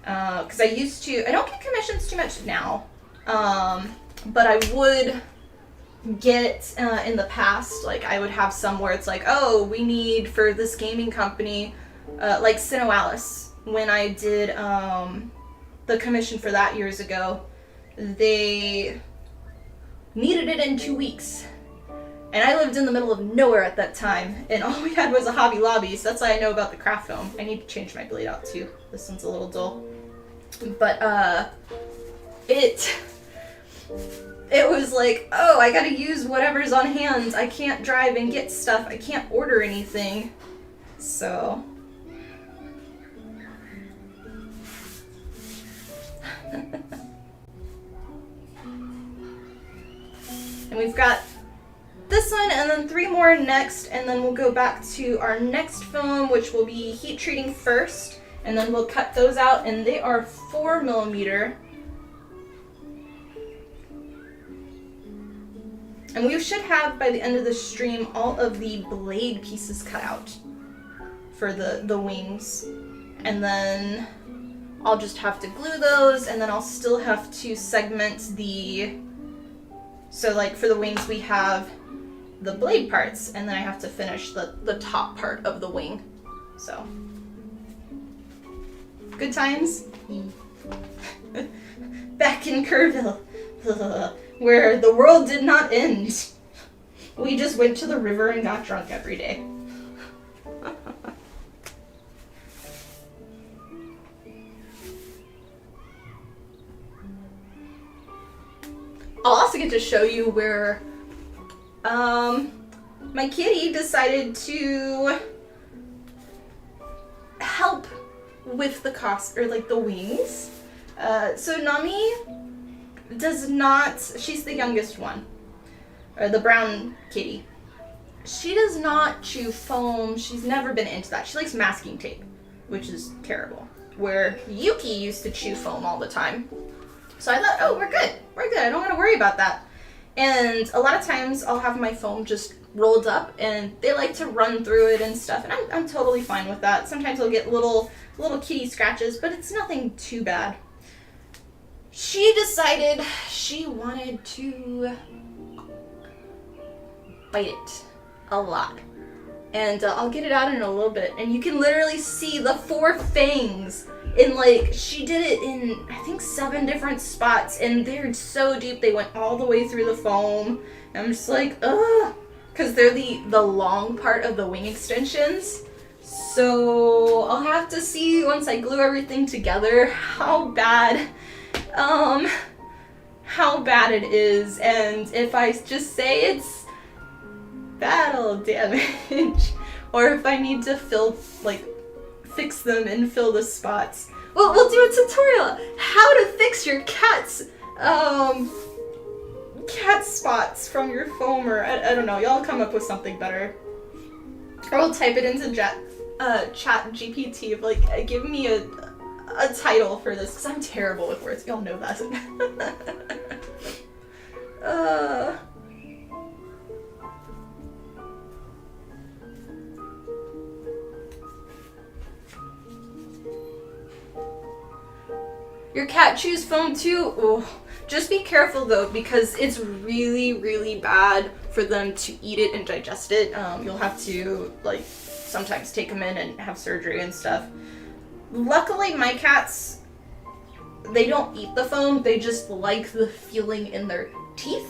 Because I don't get commissions too much now. But I would get in the past, like I would have some where it's like, oh, we need for this gaming company, like Alice. When I did the commission for that years ago, they needed it in 2 weeks. And I lived in the middle of nowhere at that time, and all we had was a Hobby Lobby, so that's why I know about the craft foam. I need to change my blade out too. This one's a little dull. But it was like, oh, I gotta use whatever's on hand. I can't drive and get stuff. I can't order anything. So and we've got this one and then 3 more next, and then we'll go back to our next foam, which will be heat treating first, and then we'll cut those out, and they are 4mm. And we should have, by the end of the stream, all of the blade pieces cut out for the wings. And then I'll just have to glue those, and then I'll still have to segment the... So like for the wings we have the blade parts, and then I have to finish the top part of the wing. So, good times. Back in Kerrville, where the world did not end. We just went to the river and got drunk every day. I'll also get to show you where my kitty decided to help with the cost, or like the wings. So Nami does not, she's the youngest one, or the brown kitty. She does not chew foam. She's never been into that. She likes masking tape, which is terrible. Where Yuki used to chew foam all the time. So I thought, oh, we're good. We're good. I don't want to worry about that. And a lot of times I'll have my foam just rolled up and they like to run through it and stuff. And I'm totally fine with that. Sometimes I'll get little kitty scratches, but it's nothing too bad. She decided she wanted to bite it a lot. And I'll get it out in a little bit. And you can literally see the 4 fangs. And like, she did it in, I think, 7 different spots. And they're so deep, they went all the way through the foam. And I'm just like, ugh. Because they're the long part of the wing extensions. So I'll have to see once I glue everything together how bad it is. And if I just say it's battle damage, or if I need to fix them and fill the spots. Well, we'll do a tutorial how to fix your cat's cat spots from your foam, or I don't know. Y'all come up with something better, or we'll type it into chat GPT of like, give me a title for this, because I'm terrible with words. Y'all know that. Your cat chews foam too? Oh, just be careful though, because it's really, really bad for them to eat it and digest it. You'll have to like sometimes take them in and have surgery and stuff. Luckily, my cats, they don't eat the foam. They just like the feeling in their teeth.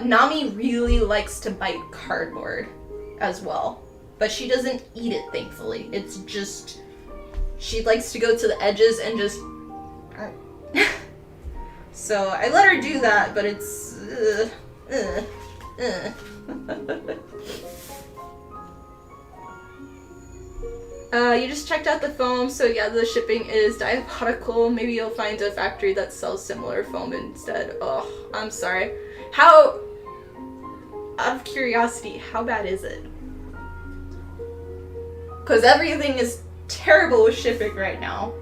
Nami really likes to bite cardboard as well, but she doesn't eat it, thankfully. It's just, she likes to go to the edges and just so I let her do that, but it's you just checked out the foam, so yeah, the shipping is diabolical. Maybe you'll find a factory that sells similar foam instead. Oh, I'm sorry. How, out of curiosity, how bad is it? Because everything is terrible with shipping right now.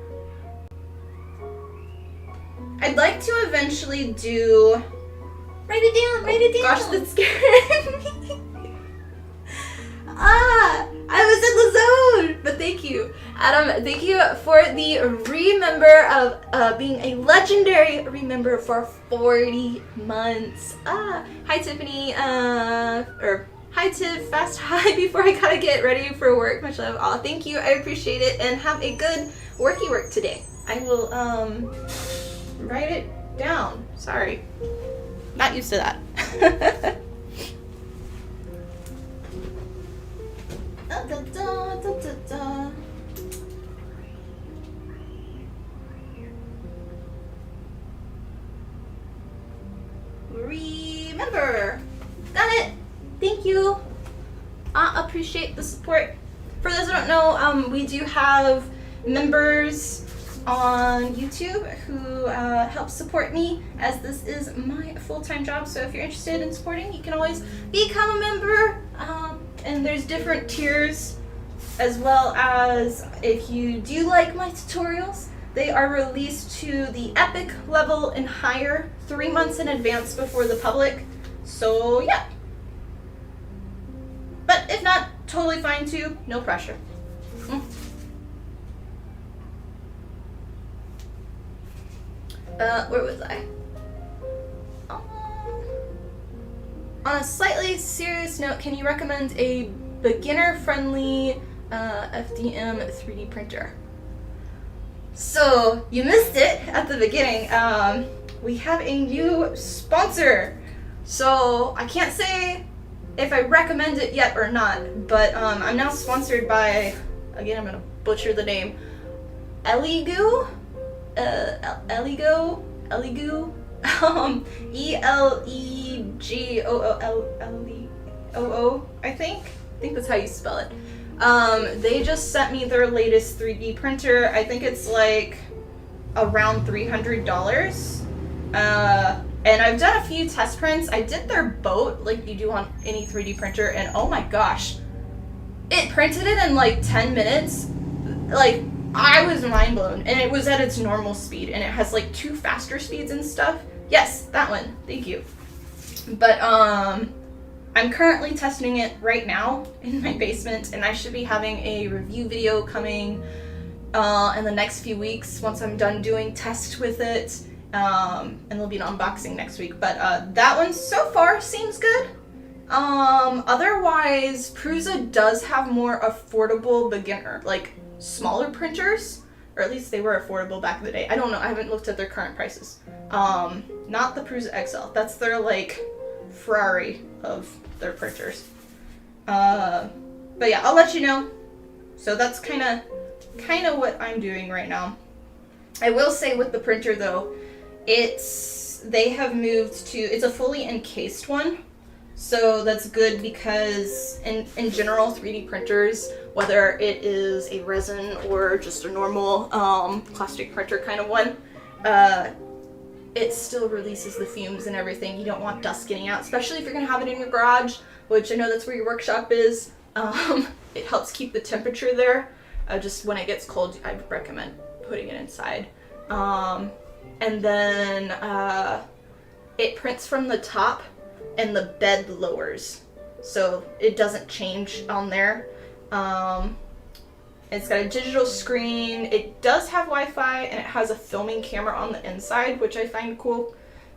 I'd like to eventually do... Write it down! Gosh, that's scaring me. I was in the zone! But thank you. Adam, thank you for the remember of being a legendary remember for 40 months. Hi Tiffany, or hi Tiff, fast hi before I gotta get ready for work. Much love. Aw, thank you, I appreciate it, and have a good work today. I will, write it down. Sorry. Not used to that. Remember. Done it. Thank you. I appreciate the support. For those who don't know, we do have members on YouTube who help support me, as this is my full-time job. So if you're interested in supporting, you can always become a member, and there's different tiers, as well as if you do like my tutorials, they are released to the epic level and higher 3 months in advance before the public. So yeah, but if not, totally fine too, no pressure. Where was I? On a slightly serious note, can you recommend a beginner-friendly FDM 3D printer? So, you missed it at the beginning. We have a new sponsor. So, I can't say if I recommend it yet or not, but I'm now sponsored by, again, I'm going to butcher the name, Eligo? Eligo, E-L-E-G-O-O-L-E-O-O, I think that's how you spell it. They just sent me their latest 3D printer. I think it's like around $300. And I've done a few test prints. I did their boat like you do on any 3D printer, and oh my gosh, it printed it in like 10 minutes. Like, I was mind blown, and it was at its normal speed, and it has like 2 faster speeds and stuff. Yes, that one. Thank you. But I'm currently testing it right now in my basement, and I should be having a review video coming in the next few weeks once I'm done doing tests with it. And there'll be an unboxing next week. But that one so far seems good. Otherwise, Prusa does have more affordable beginner, like smaller printers, or at least they were affordable back in the day. I don't know, I haven't looked at their current prices. Not the Prusa XL. That's their like Ferrari of their printers. But yeah, I'll let you know. So that's kind of what I'm doing right now. I will say with the printer though, they have moved to, it's a fully encased one. So that's good because in general 3D printers, whether it is a resin or just a normal plastic printer kind of one, it still releases the fumes and everything. You don't want dust getting out, especially if you're going to have it in your garage, which I know that's where your workshop is. It helps keep the temperature there. Just when it gets cold, I recommend putting it inside. And then it prints from the top and the bed lowers, so it doesn't change on there. It's got a digital screen. It does have Wi-Fi, and it has a filming camera on the inside, which I find cool.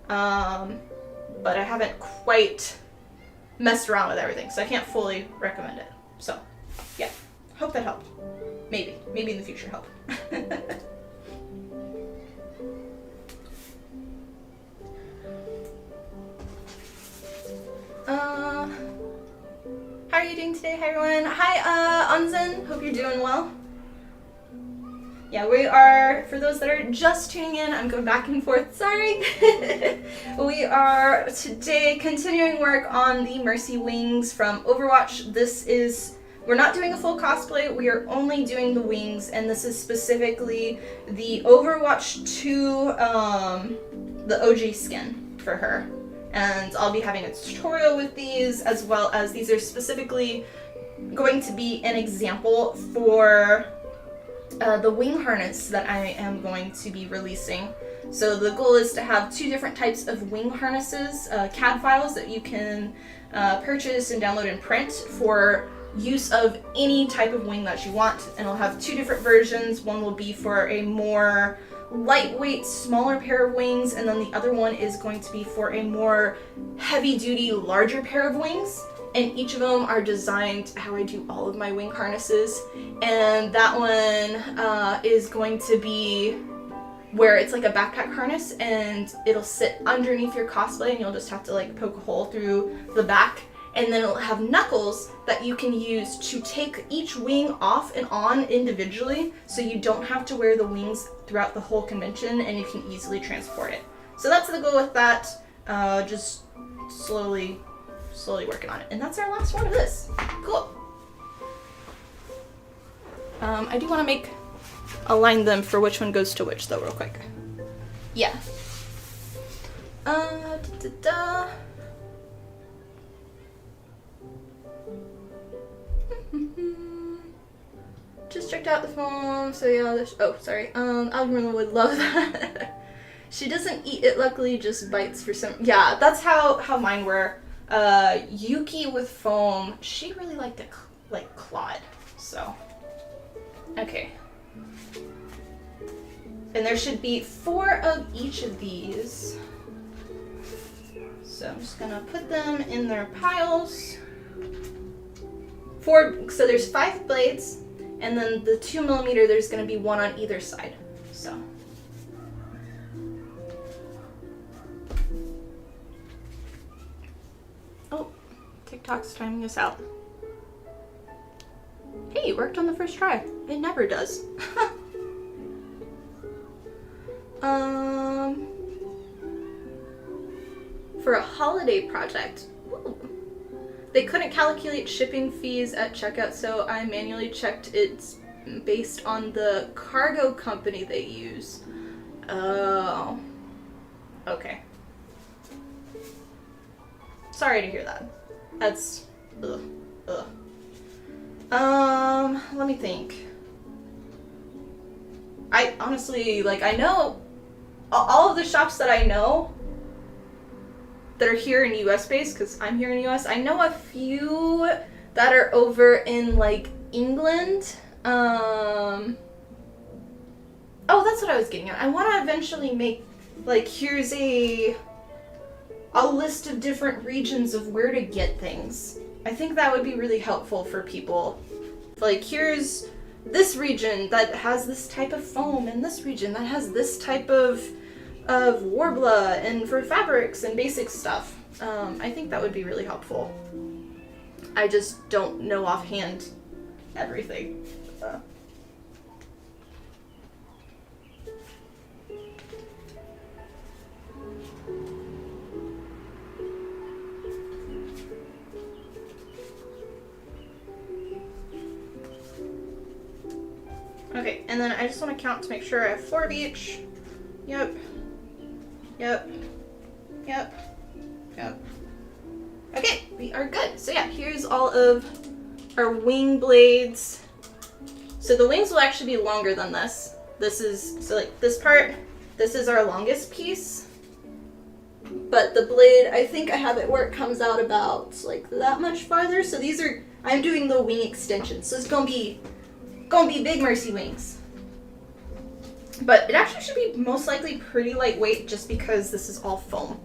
But I haven't quite messed around with everything, so I can't fully recommend it. So yeah, hope that helped. Maybe in the future help. How are you doing today? Hi everyone. Hi Unzen, hope you're doing well. Yeah, we are, for those that are just tuning in, I'm going back and forth, sorry. We are today continuing work on the Mercy Wings from Overwatch. We're not doing a full cosplay, we are only doing the wings, and this is specifically the Overwatch 2, the OG skin for her. And I'll be having a tutorial with these, as well as these are specifically going to be an example for the wing harness that I am going to be releasing. So the goal is to have 2 different types of wing harnesses, CAD files that you can purchase and download and print for use of any type of wing that you want. And I'll have 2 different versions. One will be for a more lightweight, smaller pair of wings, and then the other one is going to be for a more heavy-duty, larger pair of wings. And each of them are designed how I do all of my wing harnesses. And that one is going to be where it's like a backpack harness, and it'll sit underneath your cosplay, and you'll just have to like poke a hole through the back. And then it'll have knuckles that you can use to take each wing off and on individually, so you don't have to wear the wings throughout the whole convention, and you can easily transport it. So that's the goal with that. Just slowly working on it. And that's our last one of this. Cool. I do want to align them for which one goes to which though real quick. Yeah. Just checked out the phone, so yeah, oh, sorry. Algorithm would love that. She doesn't eat it, luckily, just bites for some, yeah, that's how mine were. Yuki with foam, she really liked it, like, clawed, so. Okay. And there should be 4 of each of these. So I'm just gonna put them in their piles. 4, so there's 5 blades, and then the 2mm, there's gonna be 1 on either side, so. Oh, TikTok's timing us out. Hey, it worked on the first try. It never does. For a holiday project, ooh. They couldn't calculate shipping fees at checkout, so I manually checked it's based on the cargo company they use. Oh. Okay. Sorry to hear that. That's, ugh, ugh. Let me think. I honestly, like, I know all of the shops that I know that are here in US based, because I'm here in US, I know a few that are over in, like, England. Oh, that's what I was getting at. I want to eventually make, like, here's a list of different regions of where to get things. I think that would be really helpful for people. Like, here's this region that has this type of foam, and this region that has this type of warbler, and for fabrics and basic stuff. I think that would be really helpful. I just don't know offhand everything. Okay, and then I just want to count to make sure I have 4 of each. Yep. Yep. Yep. Yep. Okay, we are good. So yeah, here's all of our wing blades. So the wings will actually be longer than this. This is, so like this part, this is our longest piece. But the blade, I think I have it where it comes out about like that much farther. So these are, I'm doing the wing extensions. So it's gonna be big Mercy wings. But it actually should be most likely pretty lightweight just because this is all foam.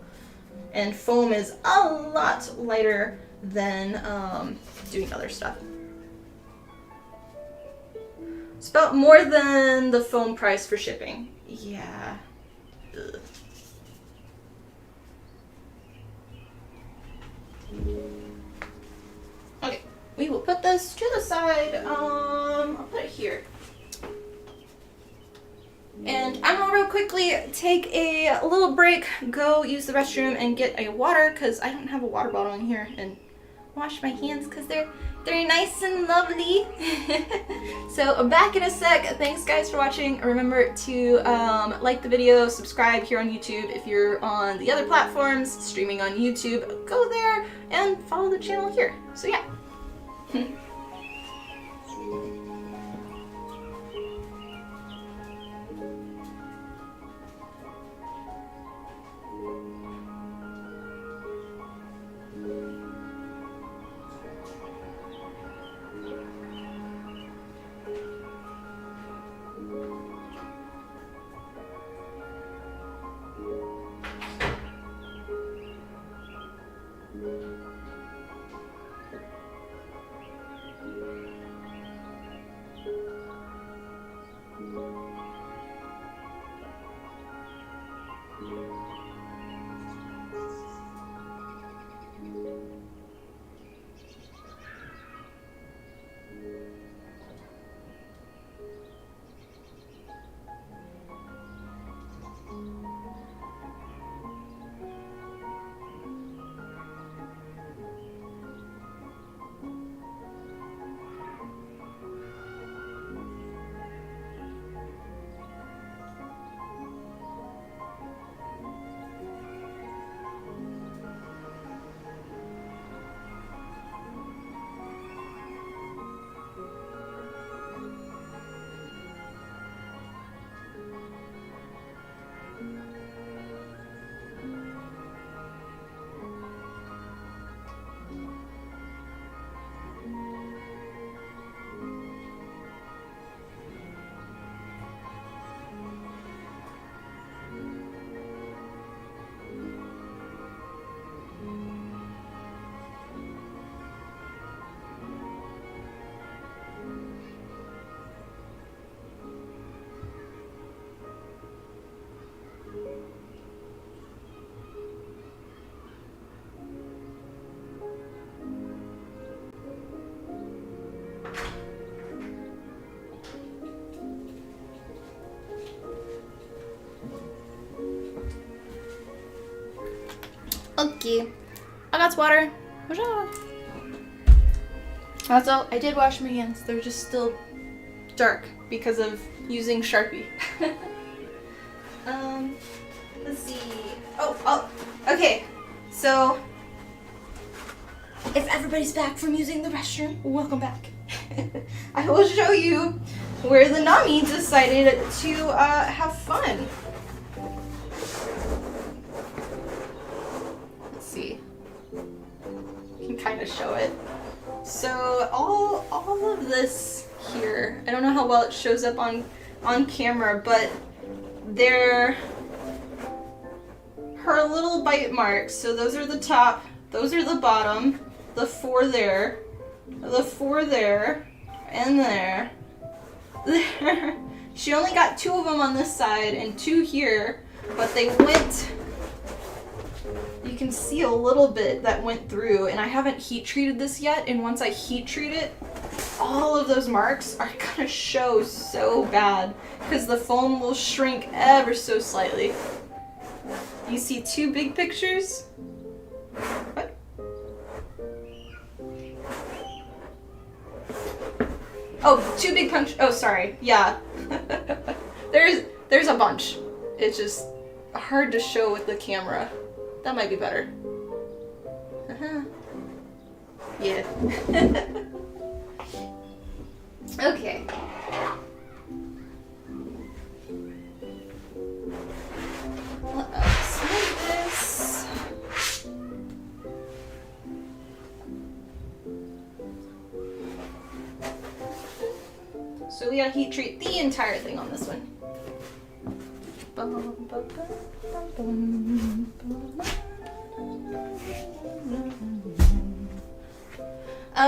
And foam is a lot lighter than doing other stuff. It's about more than the foam price for shipping. Yeah. Ugh. Okay, we will put this to the side. I'll put it here. And I'm gonna real quickly take a little break, go use the restroom and get a water because I don't have a water bottle in here, and wash my hands because they're nice and lovely. So I'm back in a sec. Thanks guys for watching. Remember to like the video, subscribe here on YouTube. If you're on the other platforms streaming on YouTube, go there and follow the channel here. So yeah. Okay, I got water. Also, I did wash my hands. They're just still dark because of using Sharpie. Let's see. Oh, okay. So, if everybody's back from using the restroom, welcome back. I will show you where the Nami decided to have fun. Let's see. I can kind of show it. So all of this here, I don't know how well it shows up on camera, but they're her little bite marks. So those are the top, those are the bottom, the 4 there, the 4 there, and there. There. She only got 2 of them on this side and 2 here, but they went, you can see a little bit that went through, and I haven't heat treated this yet, and once I heat treat it, all of those marks are gonna show so bad because the foam will shrink ever so slightly. You see 2 big pictures? What? Oh, 2 big punch. Oh, sorry. Yeah. There's a bunch. It's just hard to show with the camera. That might be better. Uh-huh. Yeah. Okay. Let's move this. So we gotta heat treat the entire thing on this one.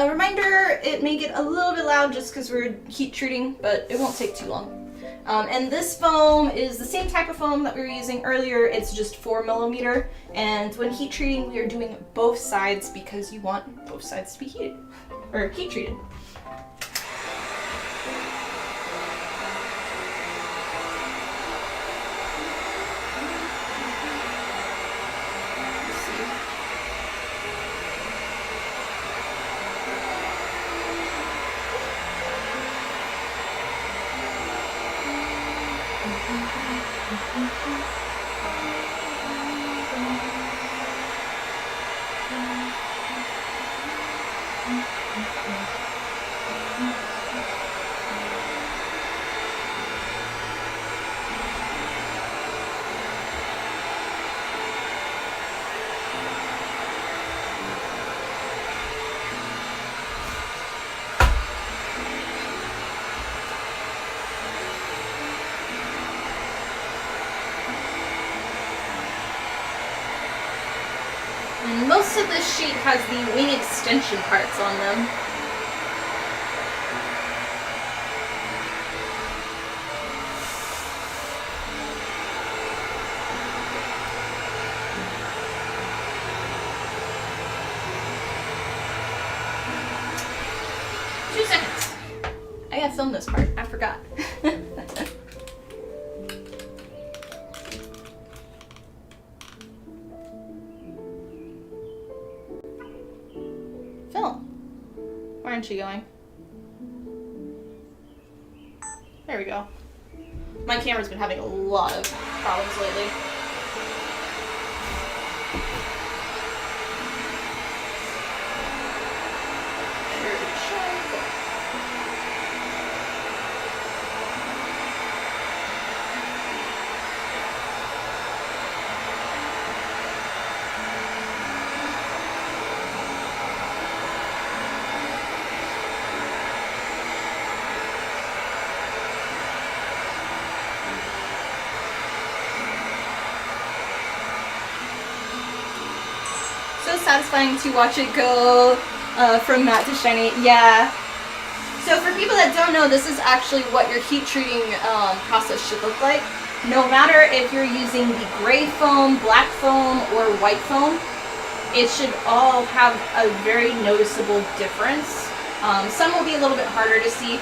Reminder, it may get a little bit loud just because we're heat treating, but it won't take too long. And this foam is the same type of foam that we were using earlier. It's just 4mm, and when heat treating, we are doing both sides because you want both sides to be heated or heat treated. And most of this sheet has the wing extension parts on them. I gotta film this part. I forgot. Film. Where aren't you going? There we go. My camera's been having a lot of problems lately. So satisfying to watch it go from matte to shiny. Yeah. So for people that don't know, this is actually what your heat treating process should look like. No matter if you're using the gray foam, black foam, or white foam, it should all have a very noticeable difference. Some will be a little bit harder to see.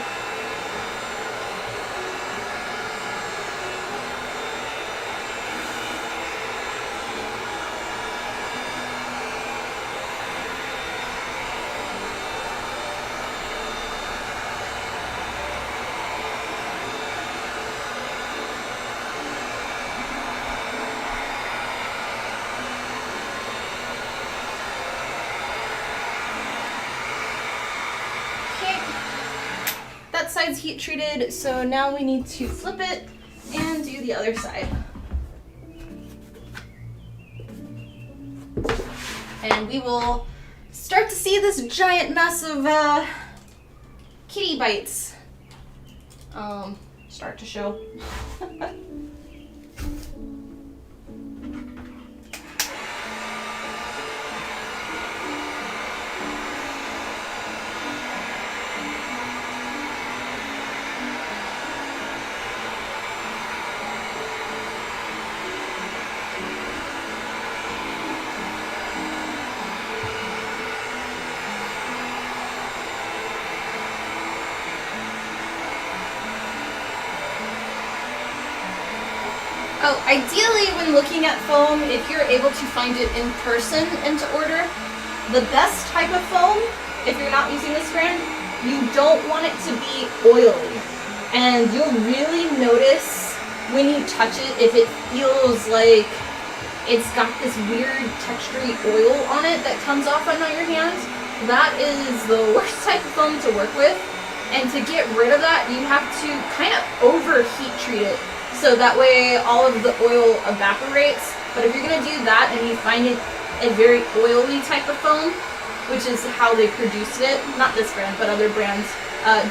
that side's heat treated, so now we need to flip it and do the other side. And we will start to see this giant mess of kitty bites start to show. Oh, ideally when looking at foam, if you're able to find it in person and to order, the best type of foam, if you're not using this brand, you don't want it to be oily. And you'll really notice when you touch it if it feels like it's got this weird textury oil on it that comes off on your hands. That is the worst type of foam to work with. And to get rid of that, you have to kind of overheat treat it. So that way all of the oil evaporates. But if you're going to do that and you find it a very oily type of foam, which is how they produced it, not this brand, but other brands,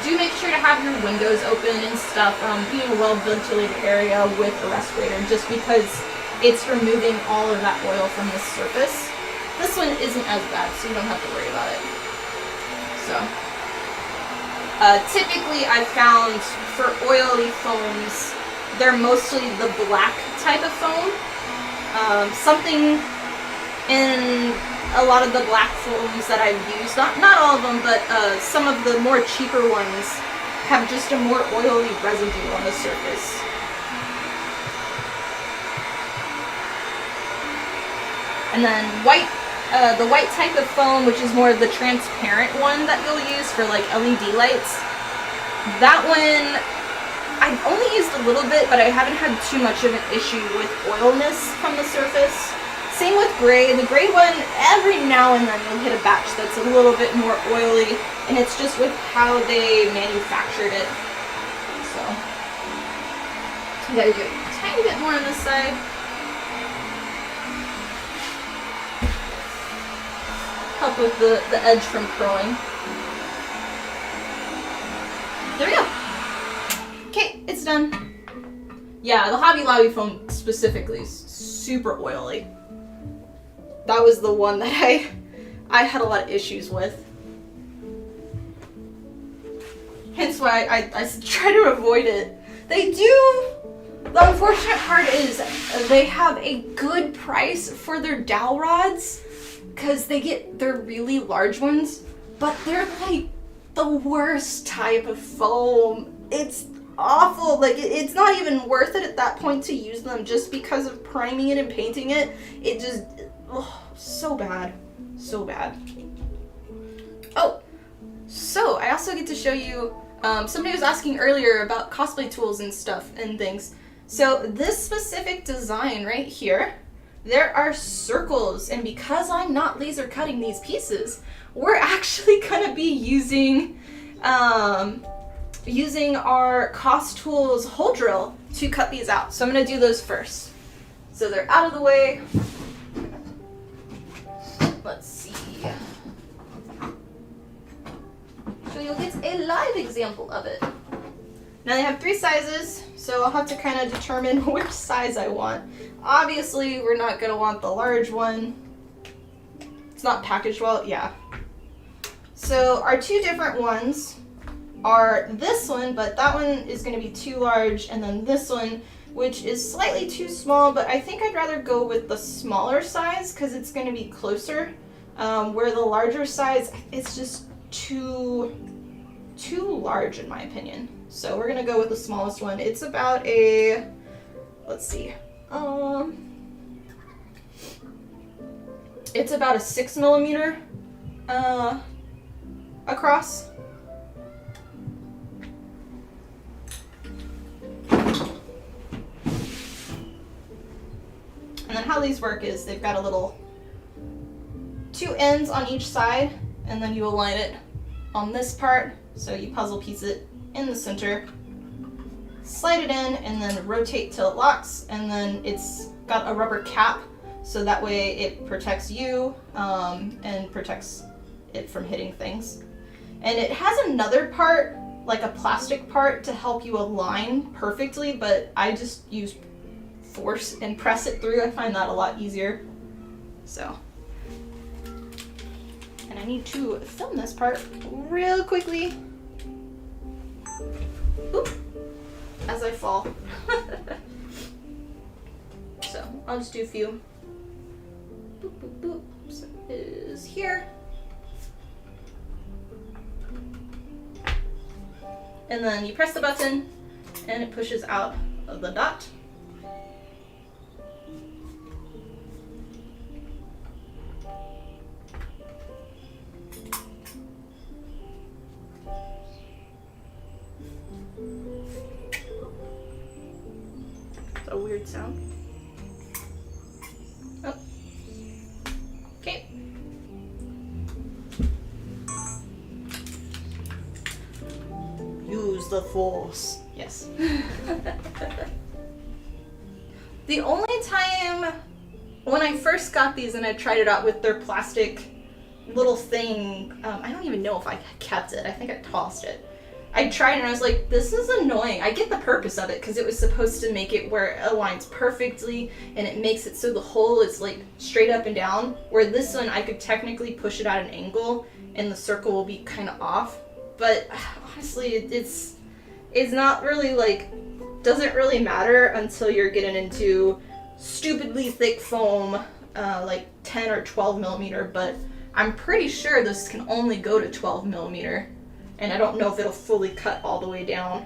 do make sure to have your windows open and stuff, be in a well-ventilated area with a respirator, just because it's removing all of that oil from the surface. This one isn't as bad, so you don't have to worry about it. So, typically I've found for oily foams, they're mostly the black type of foam. Something in a lot of the black foams that I've used, not all of them, but some of the more cheaper ones have just a more oily residue on the surface. And then the white type of foam, which is more of the transparent one that you'll use for like LED lights, that one I've only used a little bit, but I haven't had too much of an issue with oilness from the surface. Same with gray. The gray one, every now and then you'll hit a batch that's a little bit more oily, and it's just with how they manufactured it. So, you gotta do a tiny bit more on this side. Help with the edge from curling. There we go. Okay, it's done. Yeah, the Hobby Lobby foam specifically is super oily. That was the one that I had a lot of issues with. Hence why I try to avoid it. They do. The unfortunate part is they have a good price for their dowel rods, because they're really large ones, but they're like the worst type of foam. It's awful. Like, it's not even worth it at that point to use them, just because of priming it and painting it. It just, so bad. So bad. Oh, so I also get to show you, somebody was asking earlier about cosplay tools and stuff and things. So this specific design right here, there are circles, and because I'm not laser cutting these pieces, we're actually gonna be using our Cos Tools hole drill to cut these out. So I'm gonna do those first. So they're out of the way. Let's see. So you'll get a live example of it. Now they have 3 sizes, so I'll have to kind of determine which size I want. Obviously, we're not gonna want the large one. It's not packaged well, yeah. So our 2 different ones are this one, but that one is going to be too large, and then this one, which is slightly too small, but I think I'd rather go with the smaller size because it's going to be closer, where the larger size, it's just too large in my opinion. So we're going to go with the smallest one. It's about a, let's see, it's about a 6mm across. And then how these work is they've got a little 2 ends on each side, and then you align it on this part. So you puzzle piece it in the center, slide it in, and then rotate till it locks, and then it's got a rubber cap, so that way it protects you and protects it from hitting things. And it has another part, like a plastic part, to help you align perfectly, but I just use force and press it through. I find that a lot easier. So, and I need to film this part real quickly. Oop, as I fall. So I'll just do a few. Boop, boop, boop. So it is here. And then you press the button and it pushes out of the dot. It's a weird sound. Oh. Okay. Use the force. Yes. The only time when I first got these and I tried it out with their plastic little thing, I don't even know if I kept it. I think I tossed it. I tried it and I was like, this is annoying. I get the purpose of it because it was supposed to make it where it aligns perfectly and it makes it so the hole is like straight up and down, where this one I could technically push it at an angle and the circle will be kind of off. But honestly, it's not really like, doesn't really matter until you're getting into stupidly thick foam, like 10 or 12 millimeter, but I'm pretty sure this can only go to 12 millimeter. And I don't know if it'll fully cut all the way down.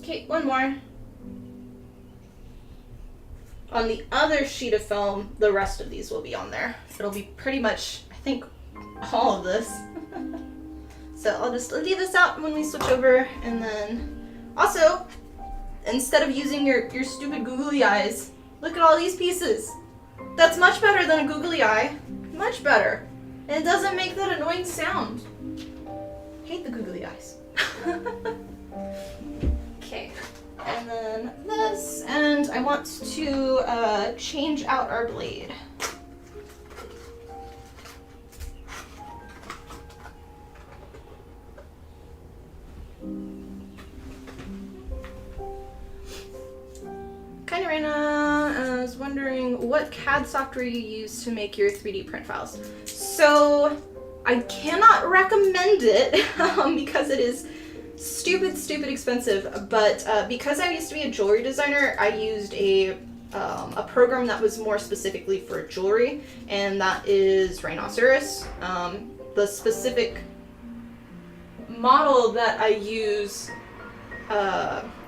Okay, one more. On the other sheet of film, the rest of these will be on there. It'll be pretty much, I think, all of this. So I'll just leave this out when we switch over, and then also, instead of using your stupid googly eyes, look at all these pieces. That's much better than a googly eye. Much better. And it doesn't make that annoying sound. Hate the googly eyes. Okay, and then this, and I want to change out our blade. Kind of ran I was wondering what CAD software you use to make your 3D print files. So I cannot recommend it because it is stupid expensive, but because I used to be a jewelry designer, I used a program that was more specifically for jewelry, and that is Rhinoceros. The specific model that I use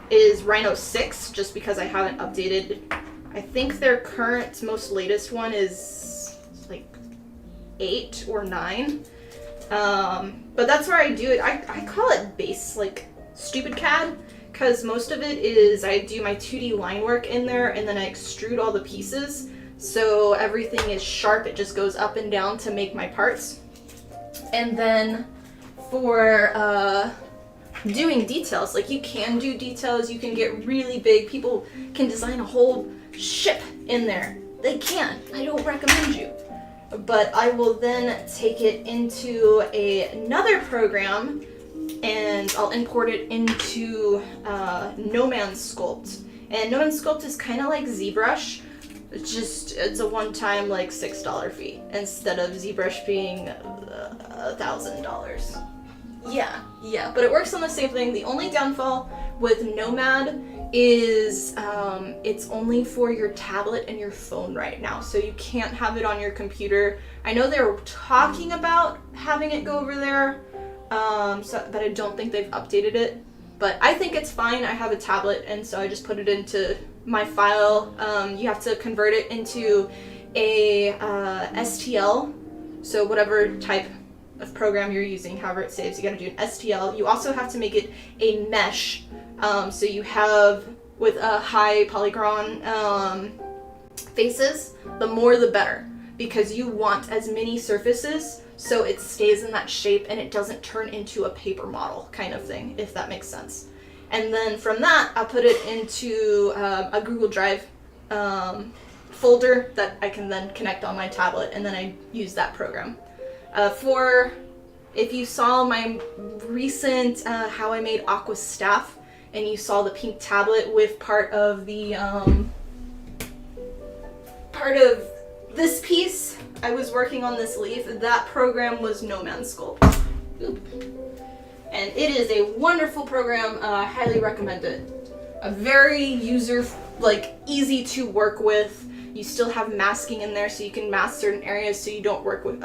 is Rhino 6, just because I haven't updated. I think their current most latest one is like 8 or 9. But that's where I do it. I call it base, like stupid CAD, because most of it is I do my 2D line work in there and then I extrude all the pieces so everything is sharp. It just goes up and down to make my parts. And then for doing details, like you can do details, you can get really big. People can design a whole ship in there. They can. I don't recommend you. But I will then take it into another program and I'll import it into No Man's Sculpt. And No Man's Sculpt is kind of like ZBrush. It's a one-time like $6 fee instead of ZBrush being $1,000. Yeah, but it works on the same thing. The only downfall with Nomad is it's only for your tablet and your phone right now, so you can't have it on your computer. I know they're talking about having it go over there, but I don't think they've updated it. but I think it's fine. I have a tablet, and so I just put it into my file. You have to convert it into a STL, so whatever type of program you're using, however it saves, you gotta do an STL. You also have to make it a mesh, so you have with a high polygon faces, the more the better, because you want as many surfaces so it stays in that shape and it doesn't turn into a paper model kind of thing, if that makes sense. And then from that, I'll put it into a Google Drive folder that I can then connect on my tablet, and then I use that program. If you saw my recent how I made Aqua staff, and you saw the pink tablet with part of this piece, I was working on this leaf. That program was No Man's Sculpt. Oop. And it is a wonderful program. I highly recommend it. A very easy to work with. You still have masking in there, so you can mask certain areas so you don't work with,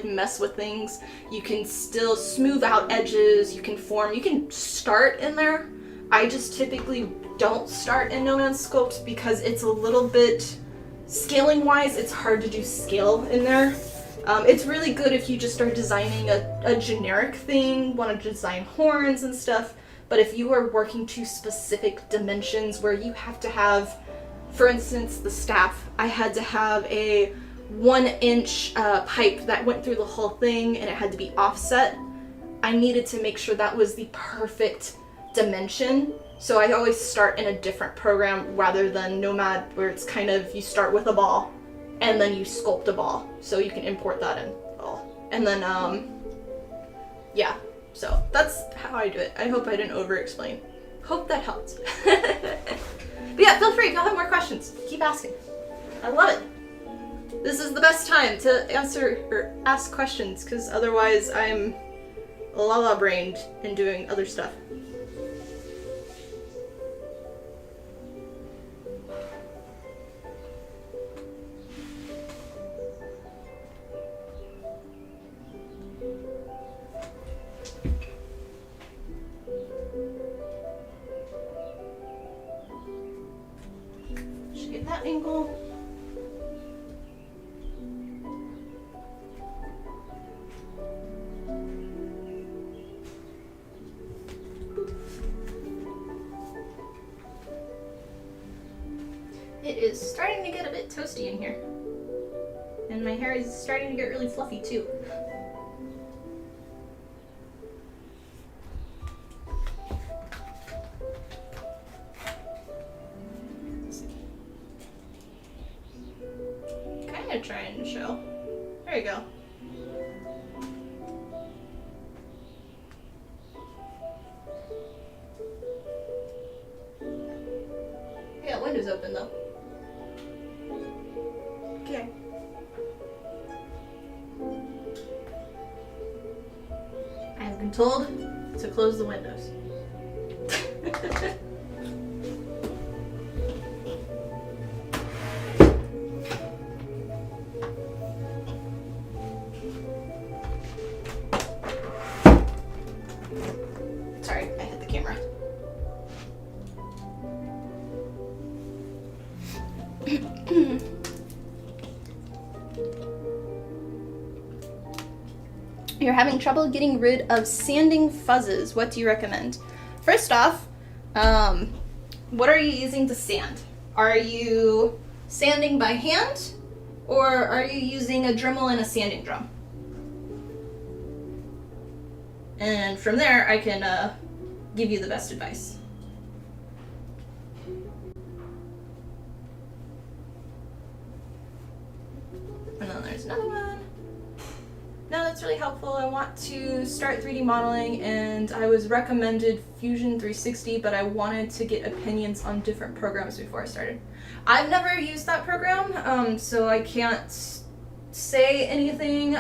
mess with things. You can still smooth out edges, you can form, you can start in there. I just typically don't start in No Man's Sculpt because it's a little bit, scaling wise, it's hard to do scale in there. It's really good if you just start designing a generic thing, want to design horns and stuff, but if you are working to specific dimensions where you have to have, for instance, the staff, I had to have a 1-inch pipe that went through the whole thing, and it had to be offset. I needed to make sure that was the perfect dimension, so I always start in a different program rather than Nomad, where it's kind of, you start with a ball and then you sculpt a ball, so you can import that in. And then yeah, so that's how I do it. I hope I didn't over explain. Hope that helped. But yeah, feel free if y'all have more questions, keep asking. I love it. This is the best time to answer or ask questions, because otherwise I'm la-la brained and doing other stuff. That angle. It is starting to get a bit toasty in here. And my hair is starting to get really fluffy too. Trying to show. There you go. Yeah, window's open though. Okay. I have been told to close the windows. Sorry, I hit the camera. You're having trouble getting rid of sanding fuzzes. What do you recommend? First off, what are you using to sand? Are you sanding by hand, or are you using a Dremel and a sanding drum? And from there, I can give you the best advice. And then there's another one. No, that's really helpful. I want to start 3D modeling, and I was recommended Fusion 360, but I wanted to get opinions on different programs before I started. I've never used that program, so I can't say anything.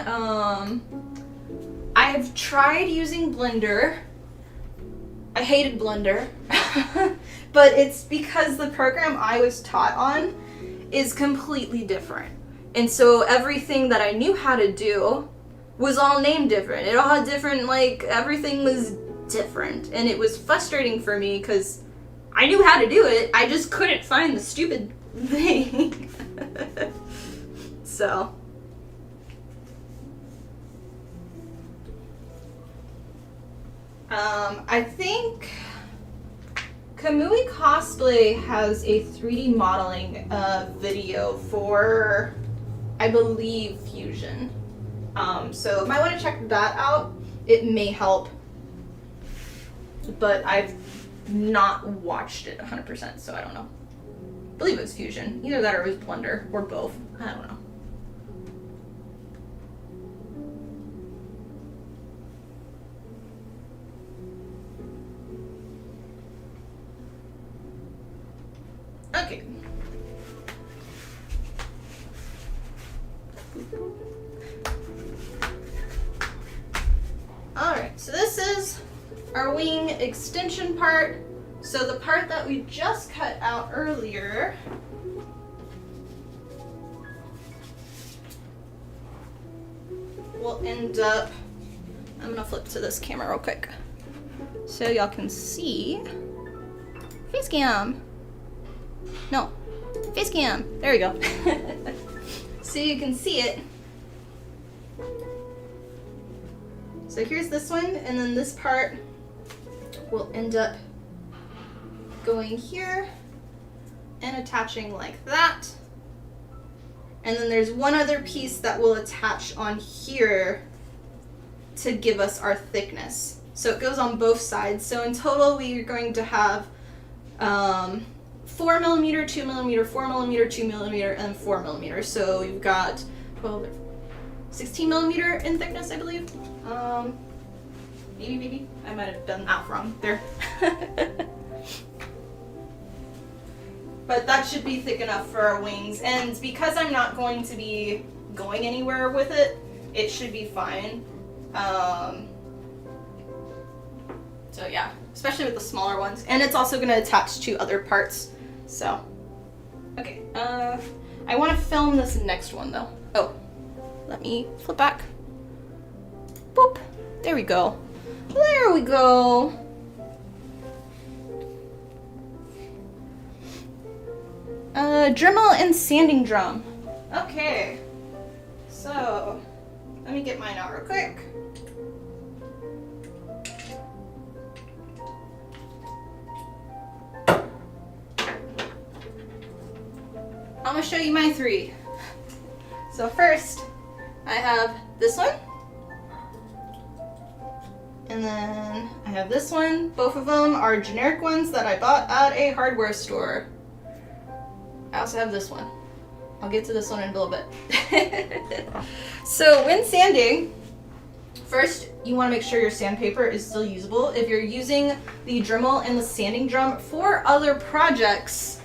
I've tried using Blender. I hated Blender, but it's because the program I was taught on is completely different. And so everything that I knew how to do was all named different. It all had different, everything was different. And it was frustrating for me because I knew how to do it. I just couldn't find the stupid thing. So. I think Kamui Cosplay has a 3D modeling video for, I believe, Fusion. So you might want to check that out. It may help, but I've not watched it 100%, so I don't know. I believe it was Fusion. Either that or it was Blender, or both. I don't know. Okay. Alright, so this is our wing extension part. So the part that we just cut out earlier will end up, I'm gonna flip to this camera real quick so y'all can see. Face cam. No, face cam. There we go. So you can see it. So here's this one, and then this part will end up going here and attaching like that. And then there's one other piece that will attach on here to give us our thickness. So it goes on both sides. So in total, we are going to have 4 millimeter, 2 millimeter, 4 millimeter, 2 millimeter, and 4 millimeter. So you've got 12, 16 millimeter in thickness, I believe. Maybe. I might have done that wrong there. But that should be thick enough for our wings. And because I'm not going to be going anywhere with it, it should be fine. So yeah, especially with the smaller ones. And it's also going to attach to other parts. So, okay. I want to film this next one though. Oh, let me flip back. Boop. There we go. There we go. Dremel and sanding drum. Okay. So, let me get mine out real quick. I'm gonna show you my 3. So first, I have this one. And then I have this one. Both of them are generic ones that I bought at a hardware store. I also have this one. I'll get to this one in a little bit. So when sanding, first you want to make sure your sandpaper is still usable. If you're using the Dremel and the sanding drum for other projects,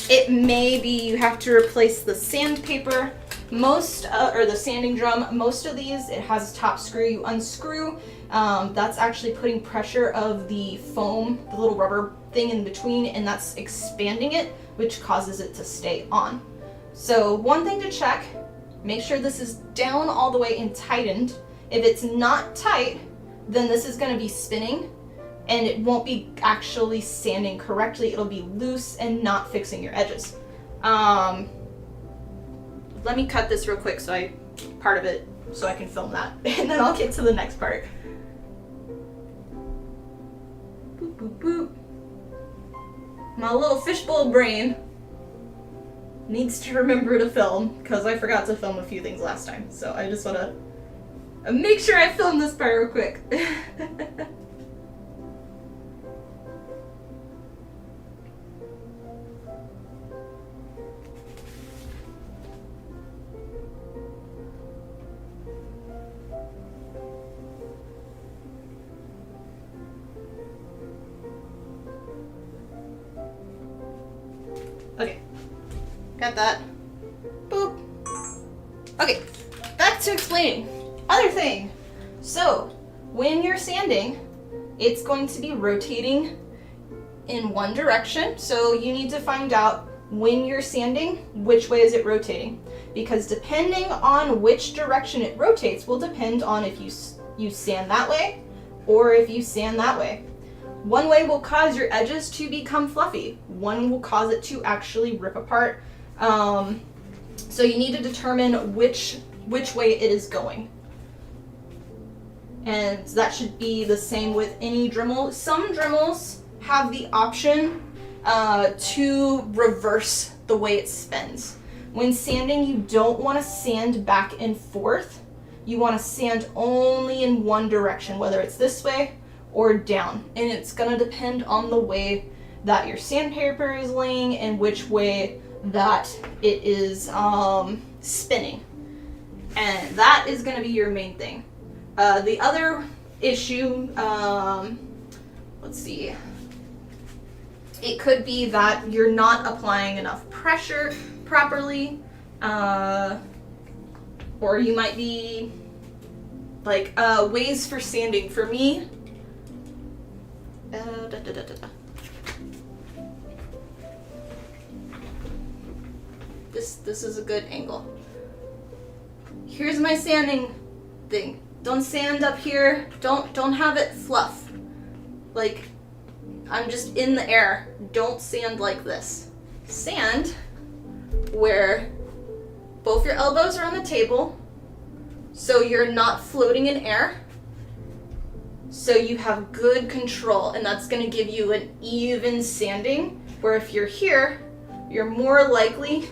it may be you have to replace the sandpaper. Or the sanding drum, most of these, it has a top screw you unscrew. That's actually putting pressure of the foam, the little rubber thing in between, and that's expanding it, which causes it to stay on. So one thing to check, make sure this is down all the way and tightened. If it's not tight, then this is going to be spinning and it won't be actually sanding correctly. It'll be loose and not fixing your edges. Let me cut this real quick so I can film that, and then I'll get to the next part. Boop, boop, boop. My little fishbowl brain needs to remember to film, because I forgot to film a few things last time. So I just want to make sure I film this part real quick. Okay, got that. Boop. Okay, back to explaining. Other thing. So, when you're sanding, it's going to be rotating in one direction. So you need to find out when you're sanding, which way is it rotating? Because depending on which direction it rotates will depend on if you sand that way or if you sand that way. One way will cause your edges to become fluffy. One will cause it to actually rip apart. So you need to determine which way it is going. And that should be the same with any Dremel. Some Dremels have the option to reverse the way it spins. When sanding, you don't want to sand back and forth. You want to sand only in one direction, whether it's this way or down. And it's going to depend on the way that your sandpaper is laying and which way that it is spinning. And that is going to be your main thing. The other issue, let's see, it could be that you're not applying enough pressure properly, or you might be like ways for sanding. For me, this is a good angle. Here's my sanding thing. Don't sand up here. Don't have it fluff. Like, I'm just in the air. Don't sand like this. Sand where both your elbows are on the table, so you're not floating in air, so you have good control, and that's going to give you an even sanding, where if you're here, you're more likely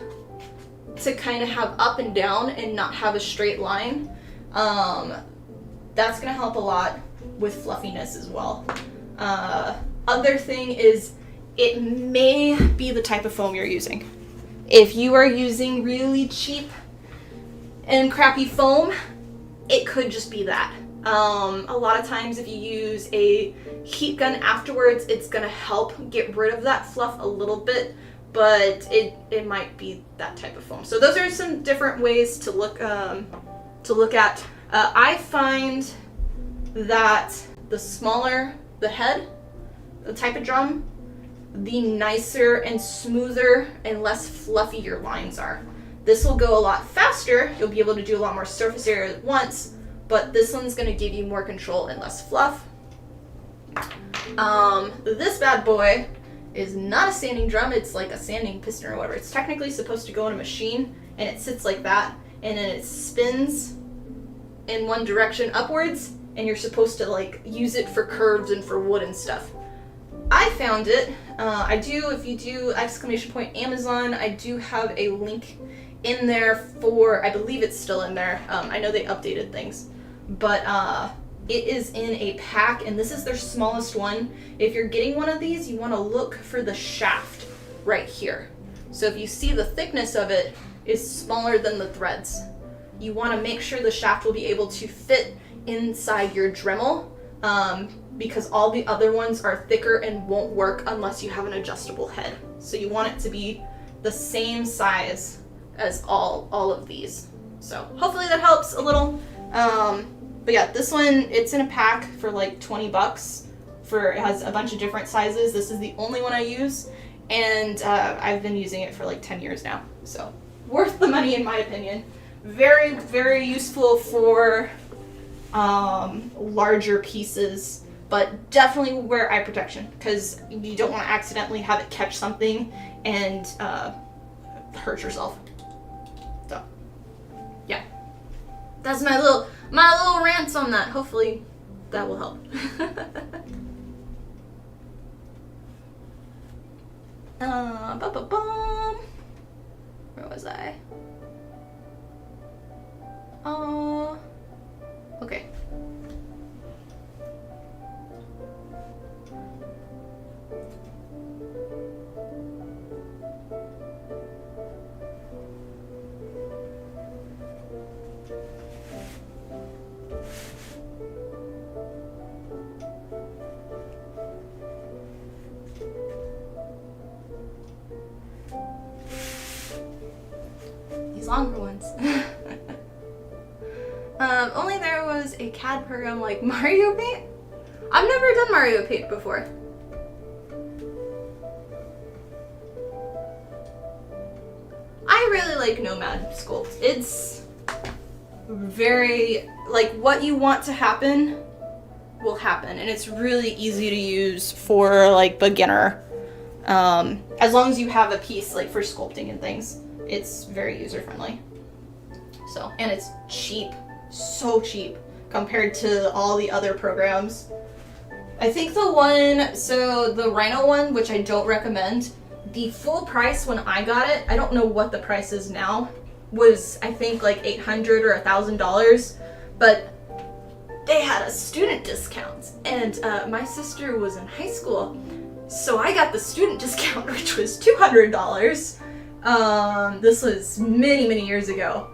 to kind of have up and down and not have a straight line. That's going to help a lot with fluffiness as well. Other thing is, it may be the type of foam you're using. If you are using really cheap and crappy foam, it could just be that. A lot of times if you use a heat gun afterwards, it's gonna help get rid of that fluff a little bit, but it might be that type of foam. So those are some different ways to look at. I find that the smaller the head, the type of drum, the nicer and smoother and less fluffy your lines are. This will go a lot faster. You'll be able to do a lot more surface area at once, but this one's going to give you more control and less fluff. This bad boy is not a sanding drum. It's like a sanding piston or whatever. It's technically supposed to go in a machine, and it sits like that, and then it spins in one direction upwards, and you're supposed to like use it for curves and for wood and stuff. I found it. If you do !Amazon, I do have a link in there for, I believe it's still in there. I know they updated things, but it is in a pack, and this is their smallest one. If you're getting one of these, you want to look for the shaft right here. So if you see the thickness of it is smaller than the threads, you want to make sure the shaft will be able to fit inside your Dremel, because all the other ones are thicker and won't work unless you have an adjustable head. So you want it to be the same size as all of these. So hopefully that helps a little. But yeah, this one, it's in a pack for like 20 bucks. It has a bunch of different sizes. This is the only one I use, and I've been using it for like 10 years now. So worth the money in my opinion. Very, very useful for larger pieces, but definitely wear eye protection, because you don't want to accidentally have it catch something and hurt yourself. So yeah, that's my little rants on that. Hopefully that will help. Where was I? Okay. These longer ones. Only there was a CAD program like Mario Paint. I've never done Mario Paint before. I really like Nomad Sculpt. It's very, like, what you want to happen will happen, and it's really easy to use for like beginner. As long as you have a piece like for sculpting and things, it's very user friendly. So, and it's cheap, so cheap compared to all the other programs. I think the Rhino one, which I don't recommend, the full price when I got it, I don't know what the price is now, was I think like $800 or $1,000, but they had a student discount, and my sister was in high school, so I got the student discount, which was $200. This was many years ago.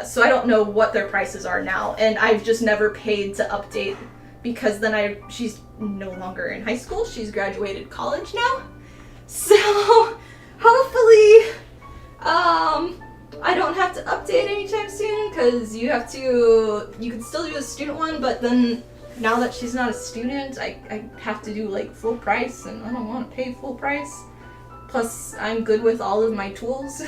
So I don't know what their prices are now, and I've just never paid to update because then she's no longer in high school. She's graduated college now. So hopefully I don't have to update anytime soon, because you can still do the student one, but then now that she's not a student, I have to do like full price, and I don't want to pay full price. Plus I'm good with all of my tools.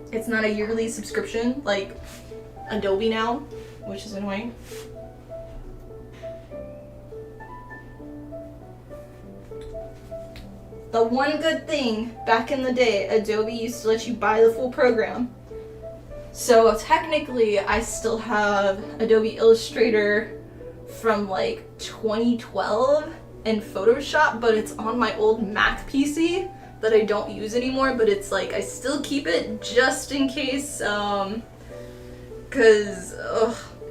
It's not a yearly subscription like Adobe now, which is annoying. The one good thing, back in the day, Adobe used to let you buy the full program. So technically, I still have Adobe Illustrator from like 2012 and Photoshop, but it's on my old Mac PC that I don't use anymore, but it's like, I still keep it just in case, cause,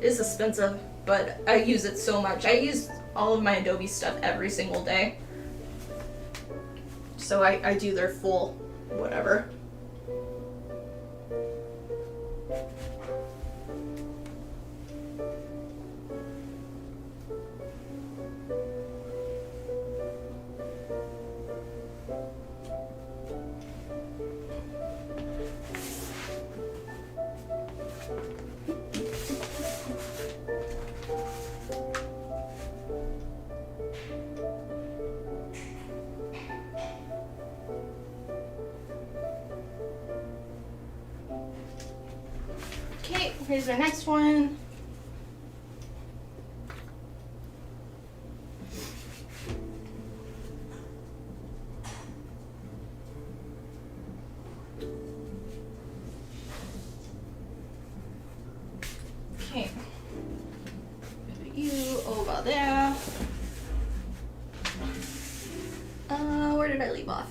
it's expensive, but I use it so much. I use all of my Adobe stuff every single day. So I do their full whatever. Okay, here's our next one. Okay. You over there. Where did I leave off?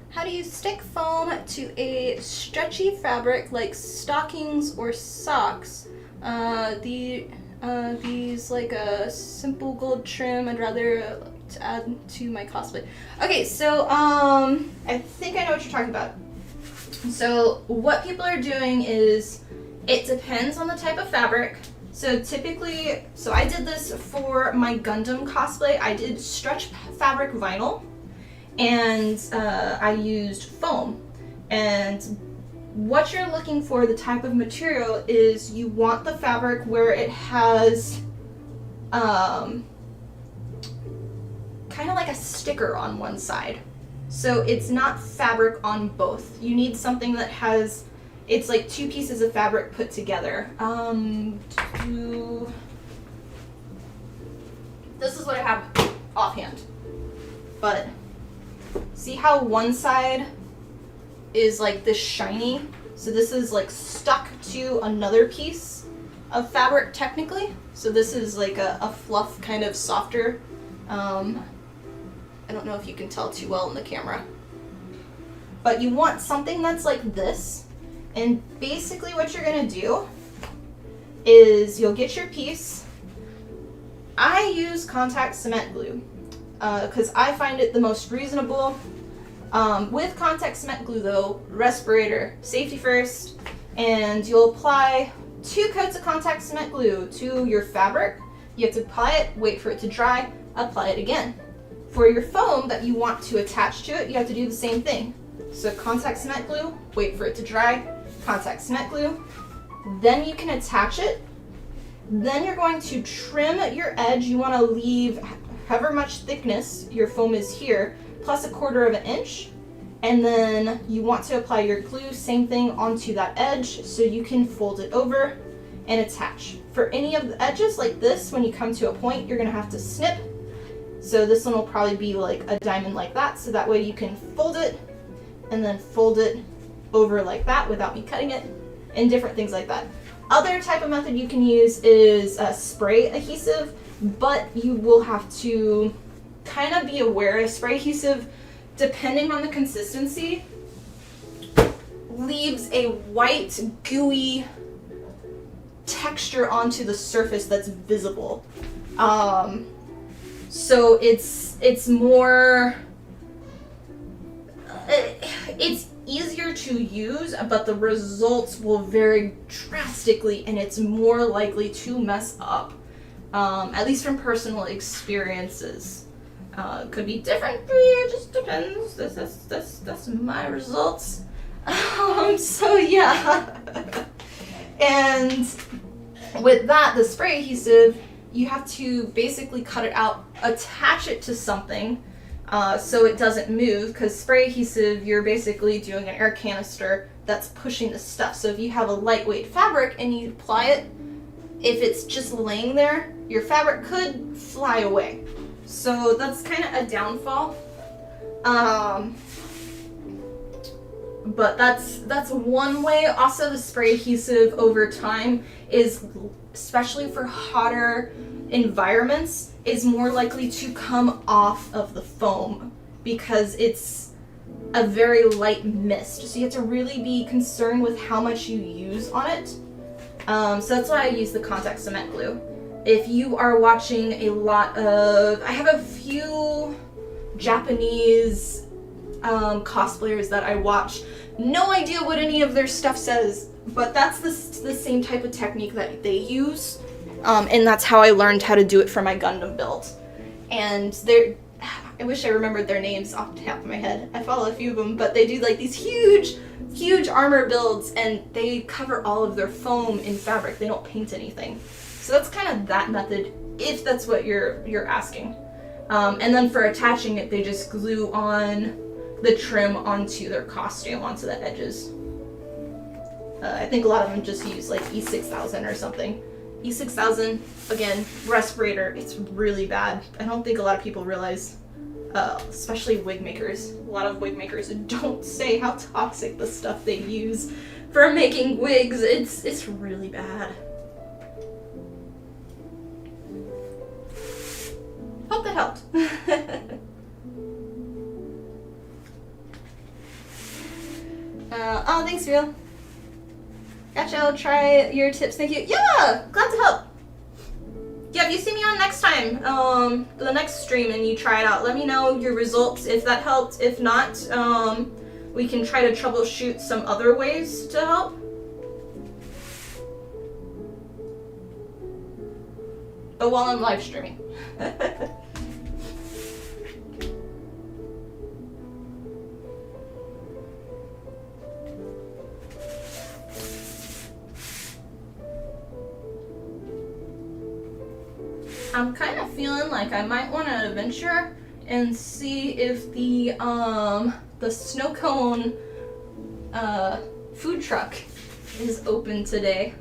How do you stick foam to a stretchy fabric like stockings or socks? These like a simple gold trim. I'd rather to add to my cosplay. Okay, so I think I know what you're talking about. So what people are doing is, it depends on the type of fabric. So typically, I did this for my Gundam cosplay. I did stretch fabric vinyl, and I used foam. And what you're looking for, the type of material, is you want the fabric where it has kind of like a sticker on one side. So it's not fabric on both. You need something that has, it's like two pieces of fabric put together. This is what I have offhand. But see how one side is like this shiny? So this is like stuck to another piece of fabric technically. So this is like a fluff kind of softer. I don't know if you can tell too well in the camera. But you want something that's like this. And basically what you're gonna do is you'll get your piece. I use contact cement glue because I find it the most reasonable. With contact cement glue though, respirator, safety first, and you'll apply 2 coats of contact cement glue to your fabric. You have to apply it, wait for it to dry, apply it again. For your foam that you want to attach to it, you have to do the same thing. So contact cement glue, wait for it to dry, contact cement glue, then you can attach it. Then you're going to trim your edge. You want to leave however much thickness your foam is here, plus 1/4 of an inch, And then you want to apply your glue, same thing, onto that edge so you can fold it over and attach. For any of the edges like this, when you come to a point, you're gonna have to snip. So this one will probably be like a diamond like that, so that way you can fold it and then fold it over like that without me cutting it, and different things like that. Other type of method you can use is spray adhesive, but you will have to kind of be aware of spray adhesive, depending on the consistency, leaves a white, gooey texture onto the surface that's visible. So it's more, it's easier to use, but the results will vary drastically, and it's more likely to mess up, at least from personal experiences. Could be different for you, it just depends. That's my results. So yeah. And with that, the spray adhesive, you have to basically cut it out, attach it to something so it doesn't move, because spray adhesive, you're basically doing an air canister that's pushing the stuff. So if you have a lightweight fabric and you apply it, if it's just laying there, your fabric could fly away. So that's kind of a downfall. But that's one way. Also, the spray adhesive over time is, especially for hotter environments, is more likely to come off of the foam because it's a very light mist. So you have to really be concerned with how much you use on it. So that's why I use the contact cement glue. If you are watching a lot of, I have a few Japanese cosplayers that I watch. No idea what any of their stuff says, but that's the same type of technique that they use, and that's how I learned how to do it for my Gundam build. And I wish I remembered their names off the top of my head. I follow a few of them, but they do like these huge armor builds, and they cover all of their foam in fabric. They don't paint anything. So that's kind of that method, if that's what you're asking. And then for attaching it, they just glue on the trim onto their costume, onto the edges. I think a lot of them just use like E6000 or something. E6000, again, respirator, it's really bad. I don't think a lot of people realize, especially wig makers. A lot of wig makers don't say how toxic the stuff they use for making wigs. It's really bad. Hope that helped. Oh, thanks, Real. Gotcha, I'll try your tips, thank you. Yeah, glad to help. Yeah, if you see me on next time, the next stream, and you try it out, let me know your results, if that helped. If not, we can try to troubleshoot some other ways to help. But while I'm live streaming. I'm kind of feeling like I might want to venture and see if the snow cone food truck is open today.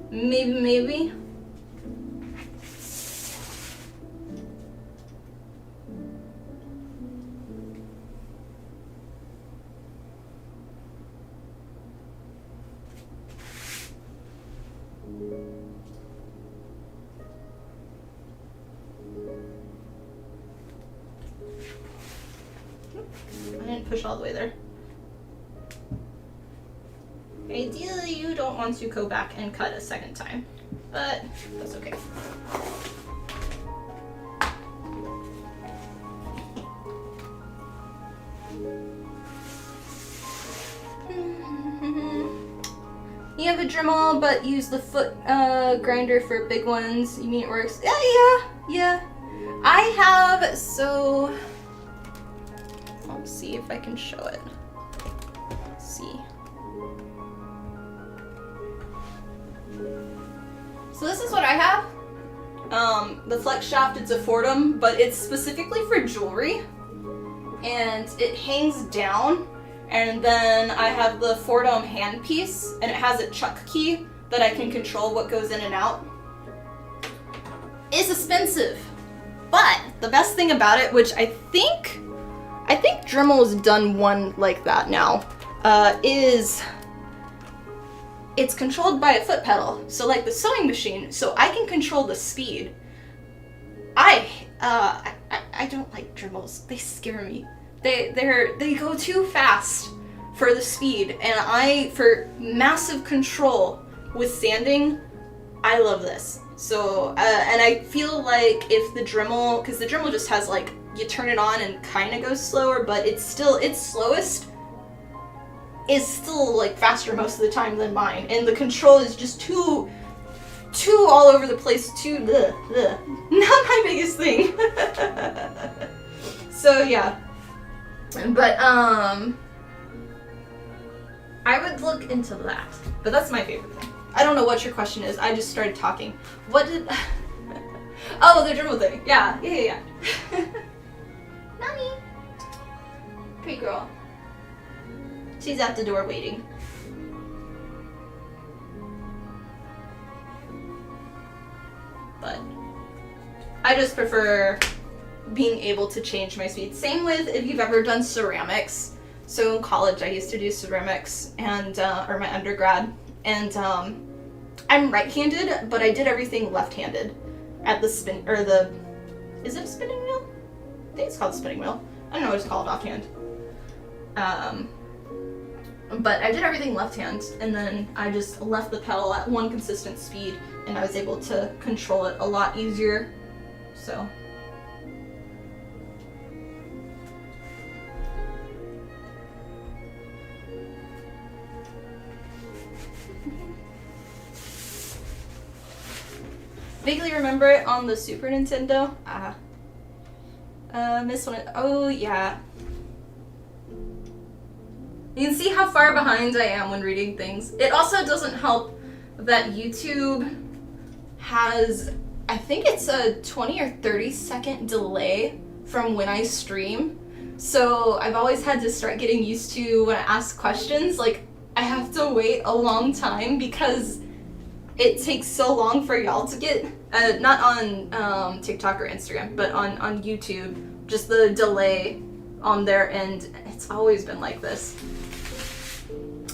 Maybe. Push all the way there. Ideally, you don't want to go back and cut a second time, but that's okay. You have a Dremel, but use the foot grinder for big ones. You mean it works? Yeah. I have, so I'll see if I can show it. Let's see. So this is what I have. The flex shaft, it's a Fordham, but it's specifically for jewelry. and it hangs down, and then I have the 4-dome handpiece, and it has a chuck key that I can control what goes in and out. It's expensive, but the best thing about it, which I think Dremel's done one like that now, is it's controlled by a foot pedal, so like the sewing machine, so I can control the speed. I don't like Dremels. They scare me. They go too fast for the speed, and for massive control with sanding, I love this. So, and I feel like if the Dremel, because the Dremel just has like, you turn it on and kind of goes slower, but it's slowest is still like faster most of the time than mine, and the control is just too all over the place, not my biggest thing. So yeah, but I would look into that, but that's my favorite thing. I don't know what your question is, I just started talking. What did, oh, the Dremel thing, yeah. Mommy, pretty girl. She's at the door waiting. But I just prefer being able to change my speed. Same with if you've ever done ceramics. So in college I used to do ceramics and or my undergrad, and I'm right-handed, but I did everything left-handed at the spin, or the, is it a spinning wheel? I think it's called a spinning wheel. I don't know what it's called offhand. But I did everything left-hand, and then I just left the pedal at one consistent speed, and I was able to control it a lot easier, so. Vaguely remember it on the Super Nintendo. Miss one. Oh yeah. You can see how far behind I am when reading things. It also doesn't help that YouTube has, I think it's a 20 or 30 second delay from when I stream. So I've always had to start getting used to when I ask questions, like I have to wait a long time because it takes so long for y'all to get, not on TikTok or Instagram, but on YouTube, just the delay on their end. It's always been like this.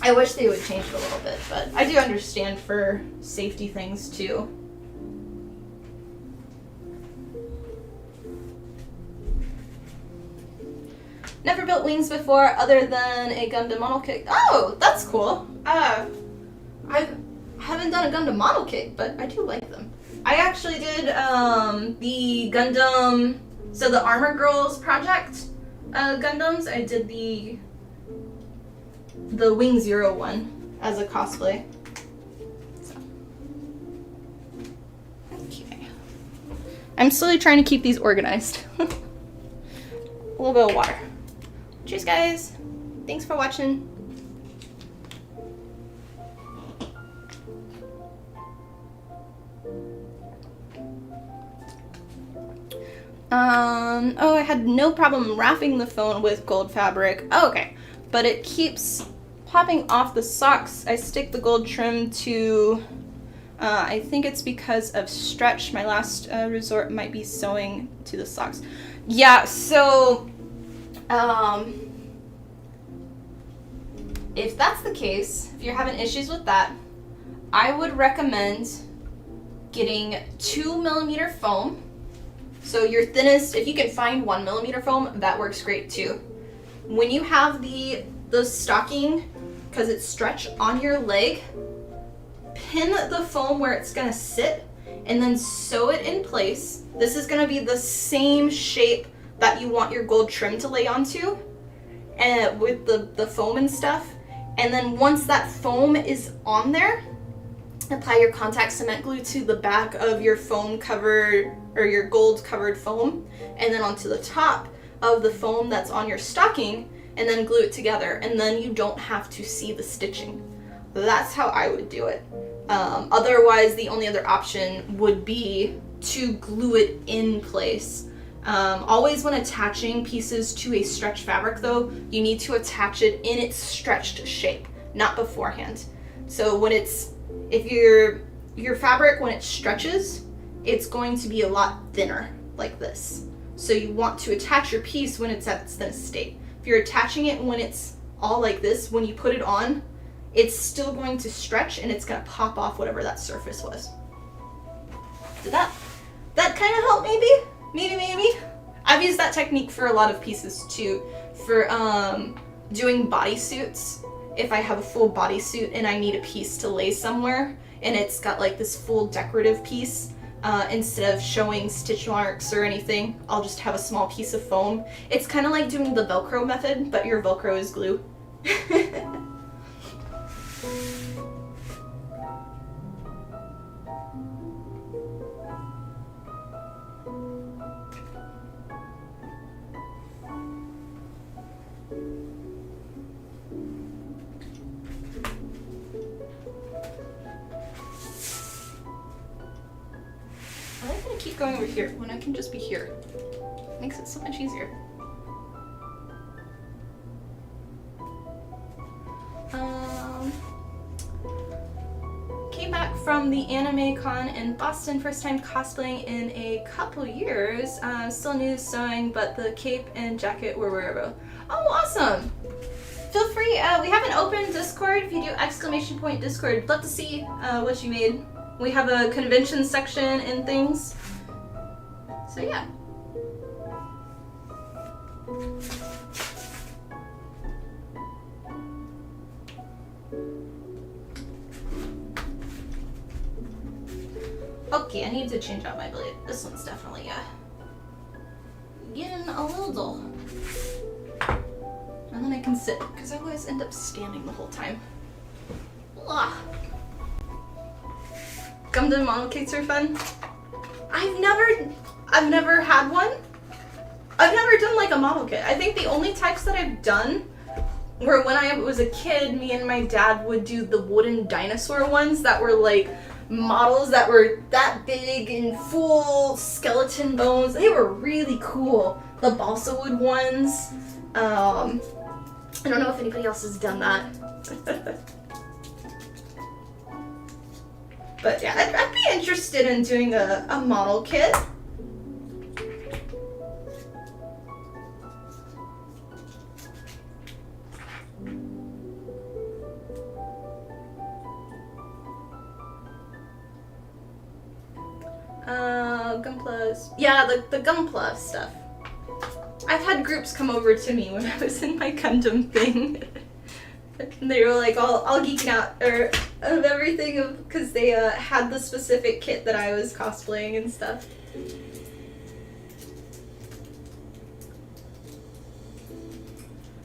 I wish they would change it a little bit, but I do understand for safety things too. Never built wings before other than a Gundam model kit. Oh, that's cool. I haven't done a Gundam model kit, but I do like them. I actually did the Gundam, so the Armor Girls project Gundams. I did the Wing Zero one as a cosplay. So. Okay. I'm slowly trying to keep these organized. A little bit of water. Cheers, guys. Thanks for watching. Oh, I had no problem wrapping the phone with gold fabric. Oh, okay. But it keeps popping off the socks. I stick the gold trim to, I think it's because of stretch. My last resort might be sewing to the socks. Yeah, so, if that's the case, if you're having issues with that, I would recommend getting 2mm foam. So your thinnest, if you can find 1mm foam, that works great too. When you have the stocking, because it's stretched on your leg, pin the foam where it's gonna sit and then sew it in place. This is gonna be the same shape that you want your gold trim to lay onto, and with the foam and stuff. And then once that foam is on there, apply your contact cement glue to the back of your foam covered, or your gold covered foam, and then onto the top of the foam that's on your stocking, and then glue it together, and then you don't have to see the stitching. That's how I would do it. Otherwise, the only other option would be to glue it in place. Always when attaching pieces to a stretch fabric though, you need to attach it in its stretched shape, not beforehand. So when if your fabric, when it stretches, it's going to be a lot thinner, like this. So you want to attach your piece when it's at its thinnest state. If you're attaching it when it's all like this, when you put it on, it's still going to stretch and it's gonna pop off whatever that surface was. Did that kind of help maybe? Maybe? I've used that technique for a lot of pieces too. For doing bodysuits, if I have a full bodysuit and I need a piece to lay somewhere and it's got like this full decorative piece, instead of showing stitch marks or anything, I'll just have a small piece of foam. It's kind of like doing the Velcro method, but your Velcro is glue. Keep going over here when I can just be here. Makes it so much easier. Came back from the Anime Con in Boston, first time cosplaying in a couple years. Still new to sewing, but the cape and jacket were wearable. Oh, awesome! Feel free, we have an open Discord. If you do !Discord, love to see what you made. We have a convention section and things. So yeah. Okay, I need to change out my blade. This one's definitely getting a little dull. And then I can sit, because I always end up standing the whole time. Ugh. Gundam model kits are fun. I've never had one. I've never done like a model kit. I think the only types that I've done were when I was a kid, me and my dad would do the wooden dinosaur ones that were like models that were that big and full skeleton bones. They were really cool. The balsa wood ones. I don't know if anybody else has done that. But yeah, I'd be interested in doing a model kit. Gunplas. Yeah, the Gunpla stuff. I've had groups come over to me when I was in my Gundam thing. And they were like all geeking out of everything because they had the specific kit that I was cosplaying and stuff.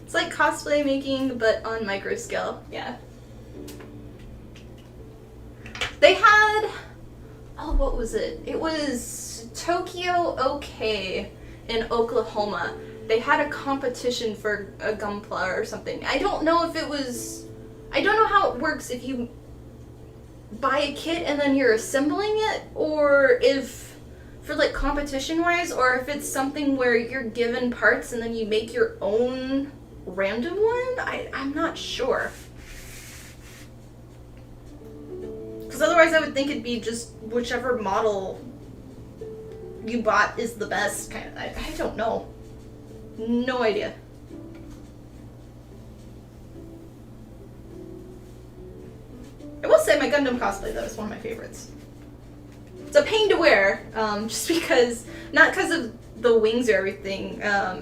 It's like cosplay making, but on micro scale. Yeah. They had, oh, what was it? It was Tokyo OK in Oklahoma. They had a competition for a Gunpla or something. I don't know if it was, I don't know how it works if you buy a kit and then you're assembling it, or if, for like competition wise, or if it's something where you're given parts and then you make your own random one. I'm not sure. Because otherwise I would think it'd be just whichever model you bought is the best kind of, I don't know. No idea. I will say my Gundam cosplay though is one of my favorites. It's a pain to wear, just because, not because of the wings or everything,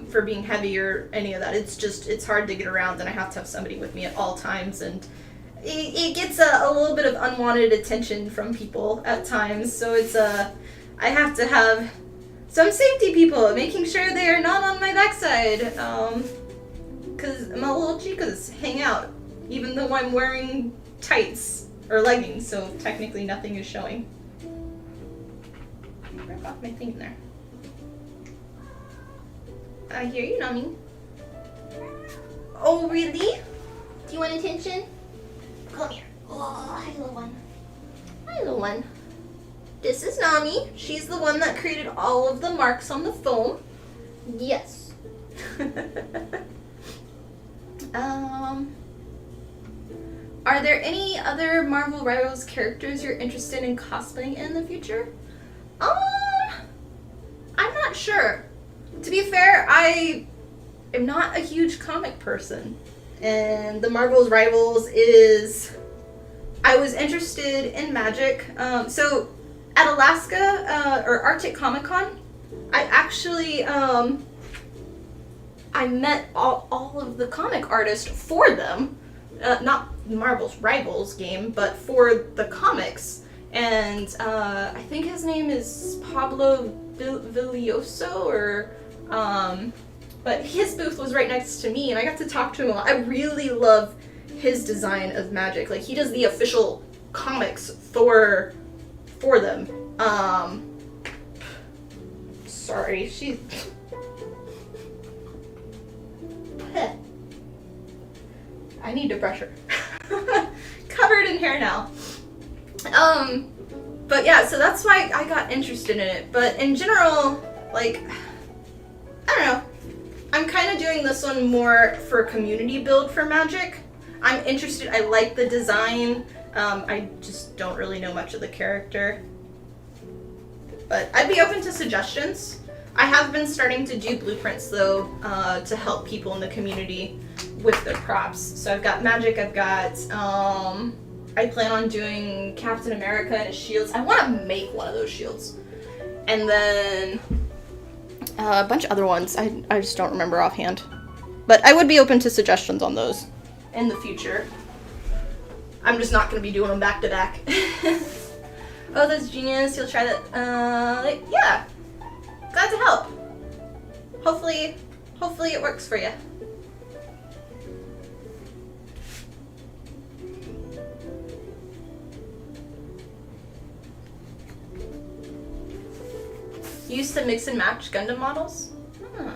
for being heavy or any of that. It's just, it's hard to get around and I have to have somebody with me at all times, and it gets a little bit of unwanted attention from people at times, so it's I have to have some safety people making sure they are not on my backside, because my little chicas hang out, even though I'm wearing tights or leggings, so technically nothing is showing. Rip off my thing in there. I hear you, Nami. Oh, really? Do you want attention? Come here. Oh, hi, little one. Hi, little one. This is Nami. She's the one that created all of the marks on the foam. Yes. Are there any other Marvel Rivals characters you're interested in cosplaying in the future? I'm not sure. To be fair, I am not a huge comic person. And the Marvel's Rivals is... I was interested in magic. So at Alaska, or Arctic Comic Con, I actually, I met all of the comic artists for them. Not Marvel's Rivals game, but for the comics. And I think his name is Pablo Villoso, or but his booth was right next to me, and I got to talk to him a lot. I really love his design of magic. Like, he does the official comics for them. Sorry, she. I need to brush her. Covered in hair now. But yeah, so that's why I got interested in it. But in general, like, I don't know. I'm kind of doing this one more for community build for Magic. I'm interested. I like the design. I just don't really know much of the character. But I'd be open to suggestions. I have been starting to do blueprints, though, to help people in the community with their props. So I've got Magic, I've got, I plan on doing Captain America and his shields. I want to make one of those shields. And then a bunch of other ones. I just don't remember offhand. But I would be open to suggestions on those in the future. I'm just not going to be doing them back to back. Oh, that's genius. You'll try that. Yeah. Glad to help. Hopefully it works for you. You used to mix and match Gundam models? Huh.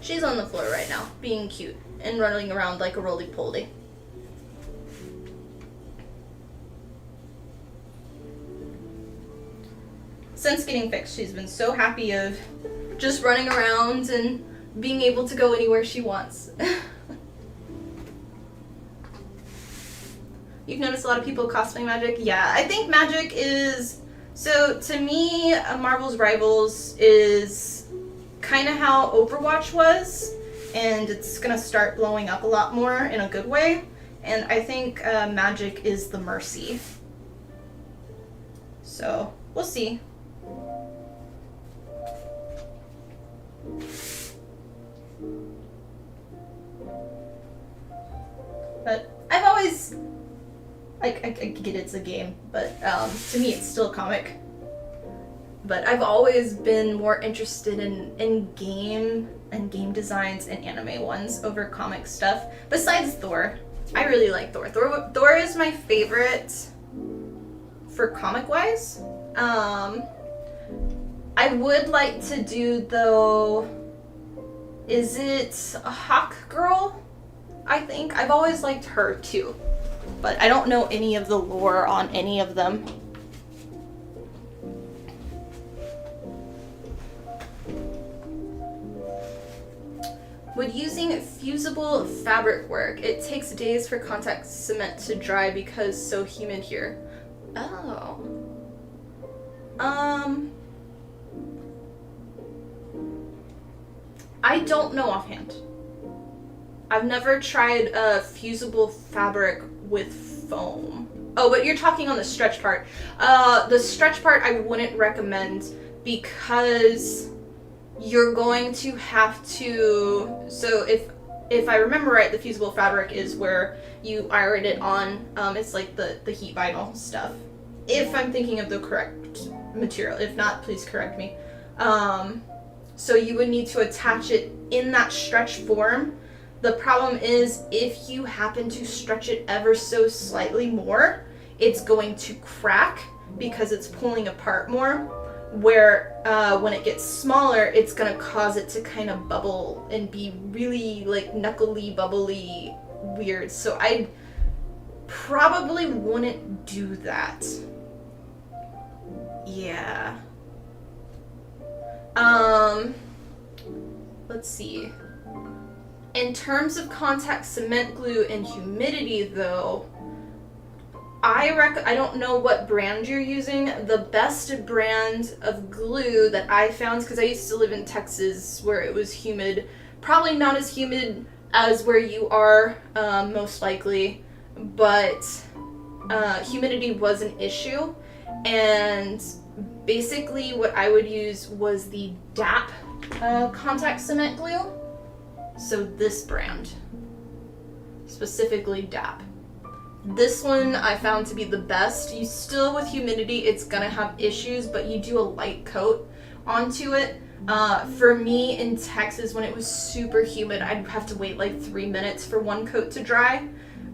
She's on the floor right now, being cute and running around like a roly-poly. Since getting fixed, she's been so happy of just running around and being able to go anywhere she wants. You've noticed a lot of people cosplaying Magic? Yeah, I think Magic is... So, to me, Marvel's Rivals is kind of how Overwatch was, and it's going to start blowing up a lot more in a good way. And I think Magic is the Mercy. So, we'll see. But I've always... I get it's a game, but to me it's still a comic. But I've always been more interested in game designs and anime ones over comic stuff. Besides Thor. I really like Thor. Thor is my favorite for comic-wise. I would like to do, though... Is it a Hawk Girl? I think. I've always liked her, too. But I don't know any of the lore on any of them. Would using fusible fabric work? It takes days for contact cement to dry because so humid here. Oh. I don't know offhand. I've never tried fusible fabric with foam. Oh, but you're talking on the stretch part. The stretch part I wouldn't recommend because you're going to have to... So if I remember right, the fusible fabric is where you iron it on. It's like the heat vinyl stuff. If I'm thinking of the correct material. If not, please correct me. So you would need to attach it in that stretch form. The problem is if you happen to stretch it ever so slightly more, it's going to crack because it's pulling apart more, where when it gets smaller, it's going to cause it to kind of bubble and be really like knuckly, bubbly, weird. So I probably wouldn't do that. Yeah. Let's see. In terms of contact cement glue and humidity, though, I don't know what brand you're using. The best brand of glue that I found, because I used to live in Texas where it was humid, probably not as humid as where you are, most likely, but humidity was an issue, and basically what I would use was the DAP contact cement glue. So this brand, specifically DAP. This one I found to be the best. You still, with humidity, it's gonna have issues, but you do a light coat onto it. For me in Texas, when it was super humid, I'd have to wait like 3 minutes for one coat to dry.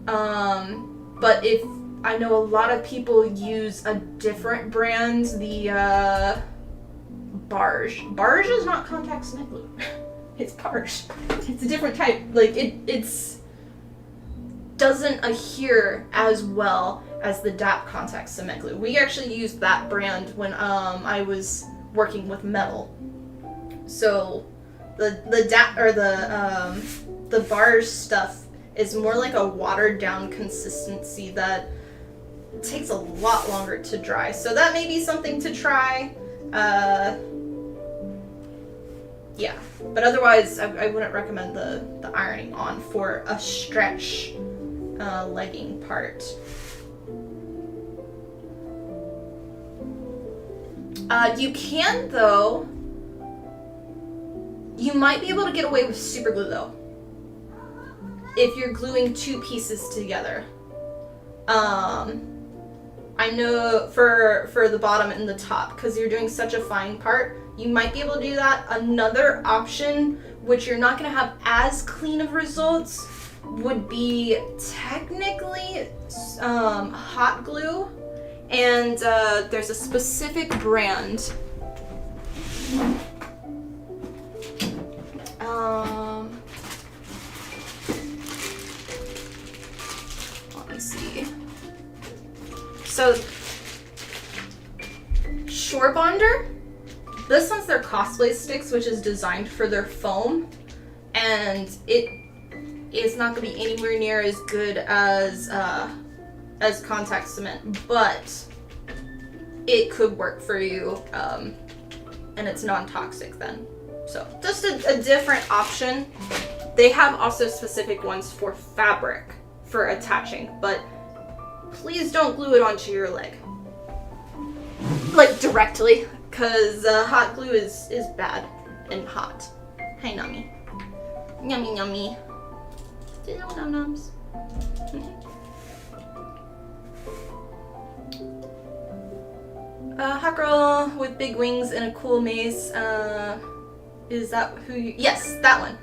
But if I know a lot of people use a different brand, the Barge. Barge is not contact cement glue. It's Barge. It's a different type. Like it's doesn't adhere as well as the DAP contact cement glue. We actually used that brand when I was working with metal. So the DAP or the Barge stuff is more like a watered down consistency that takes a lot longer to dry. So that may be something to try. Yeah, but otherwise I wouldn't recommend the ironing on for a stretch legging part. You can, though, you might be able to get away with super glue though, if you're gluing two pieces together. I know for the bottom and the top, because you're doing such a fine part, you might be able to do that. Another option, which you're not going to have as clean of results, would be technically hot glue. And there's a specific brand. Let me see. So, Shore Bonder. This one's their Cosplay Sticks, which is designed for their foam, and it is not going to be anywhere near as good as contact cement, but it could work for you, and it's non-toxic then. So just a different option. They have also specific ones for fabric for attaching, but please don't glue it onto your leg, like directly, because hot glue is bad and hot. Hi, Nummy. Yummy, yummy. Little num-nums. Hot girl with big wings and a cool mace. Is that who you... Yes, that one.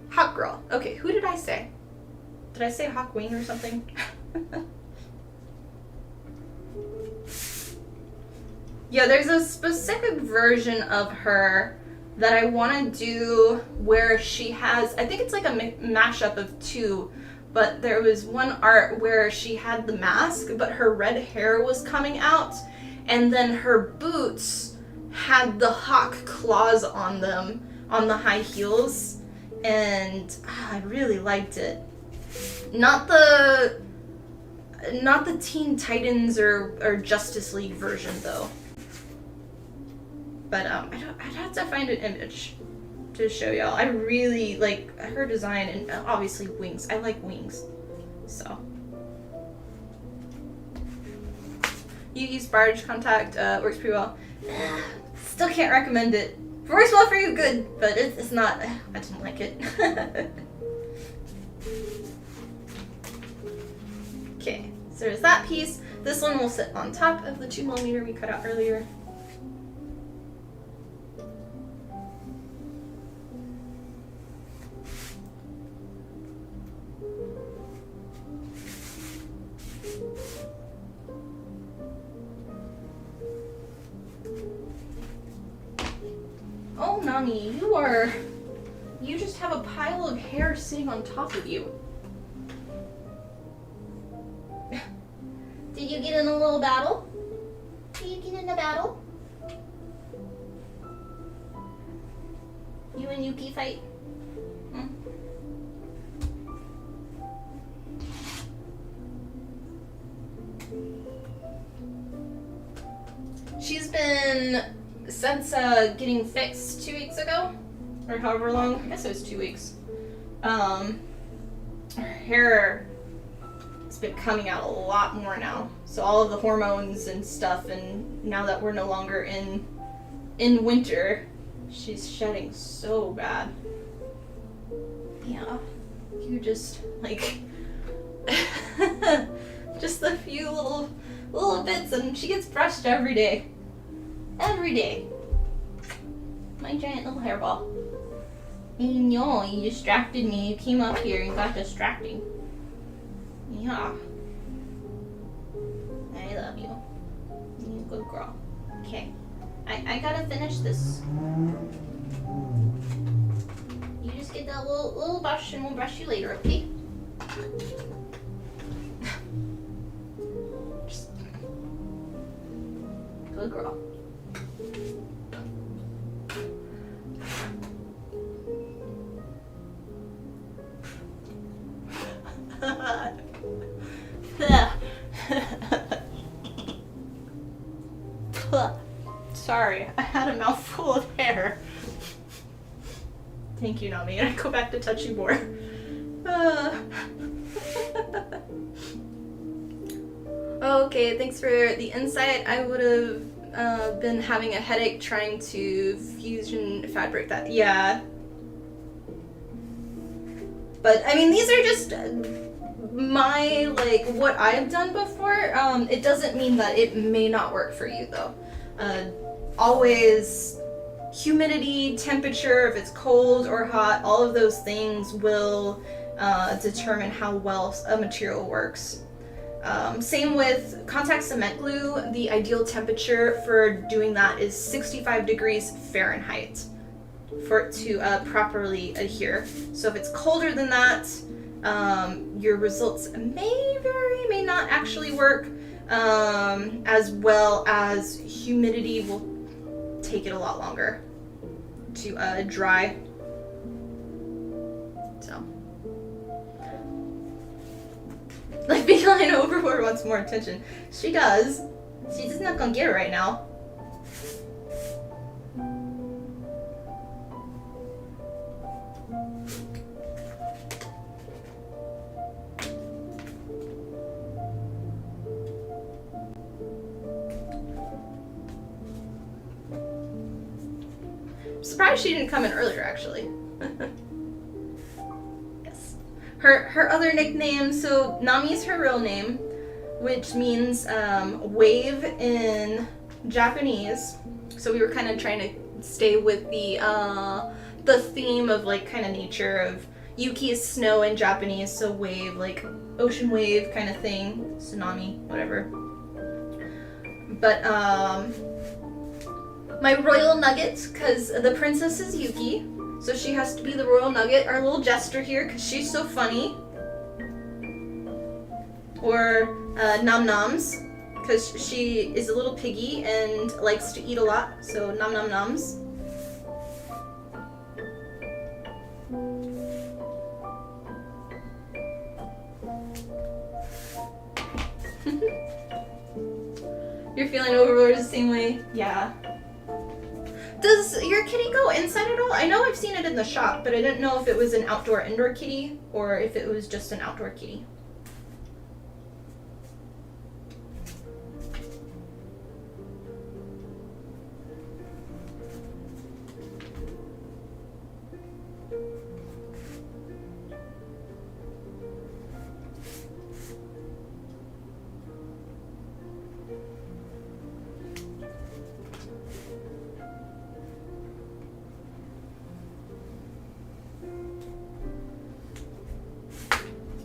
Hot girl. Okay, who did I say? Did I say hawk wing or something? Yeah, there's a specific version of her that I want to do where she has, I think it's like a mashup of two, but there was one art where she had the mask, but her red hair was coming out, and then her boots had the hawk claws on them, on the high heels, and I really liked it. Not the Teen Titans or Justice League version though. But I'd have to find an image to show y'all. I really like her design, and obviously wings. I like wings, so. You use Barge contact, works pretty well. Still can't recommend it. It works well for you, good, but it's not. I didn't like it. Okay, so there's that piece. This one will sit on top of the 2mm we cut out earlier. Oh, Nami, you just have a pile of hair sitting on top of you. Did you get in a little battle? Did you get in a battle? You and Yuki fight? Hmm? She's been, since getting fixed 2 weeks ago, or however long, I guess it was 2 weeks, her hair has been coming out a lot more now. So all of the hormones and stuff, and now that we're no longer in winter, she's shedding so bad. Yeah, you just, like, just a few little bits, and she gets brushed every day. Every day. My giant little hairball. I know, you distracted me. You came up here and got distracting. Yeah. I love you. You good girl. Okay. I gotta finish this. You just get that little brush and we'll brush you later, okay? Just good girl. Sorry, I had a mouthful of hair. Thank you, Nami. I go back to touch you more. Okay, thanks for the insight. I would have been having a headache trying to fusion fabric that. Yeah. But, I mean, these are just my, like, what I've done before. It doesn't mean that it may not work for you, though. Always humidity, temperature, if it's cold or hot, all of those things will determine how well a material works. Same with contact cement glue. The ideal temperature for doing that is 65 degrees Fahrenheit for it to properly adhere. So if it's colder than that, your results may not actually work, as well as humidity will take it a lot longer to dry. So, like Beeline Overboard wants more attention. She does. She's just not gonna get it right now. Surprised she didn't come in earlier, actually. Yes. Her other nickname, so Nami's her real name, which means wave in Japanese. So we were kind of trying to stay with the theme of like kind of nature of Yuki is snow in Japanese, so wave, like ocean wave kind of thing, tsunami, whatever. But my royal nugget, because the princess is Yuki, so she has to be the royal nugget. Our little jester here, because she's so funny. Or Nom Noms, because she is a little piggy and likes to eat a lot, so Nom Nom Noms. You're feeling overboard the same way? Yeah. Does your kitty go inside at all? I know I've seen it in the shop, but I didn't know if it was an outdoor-indoor kitty or if it was just an outdoor kitty.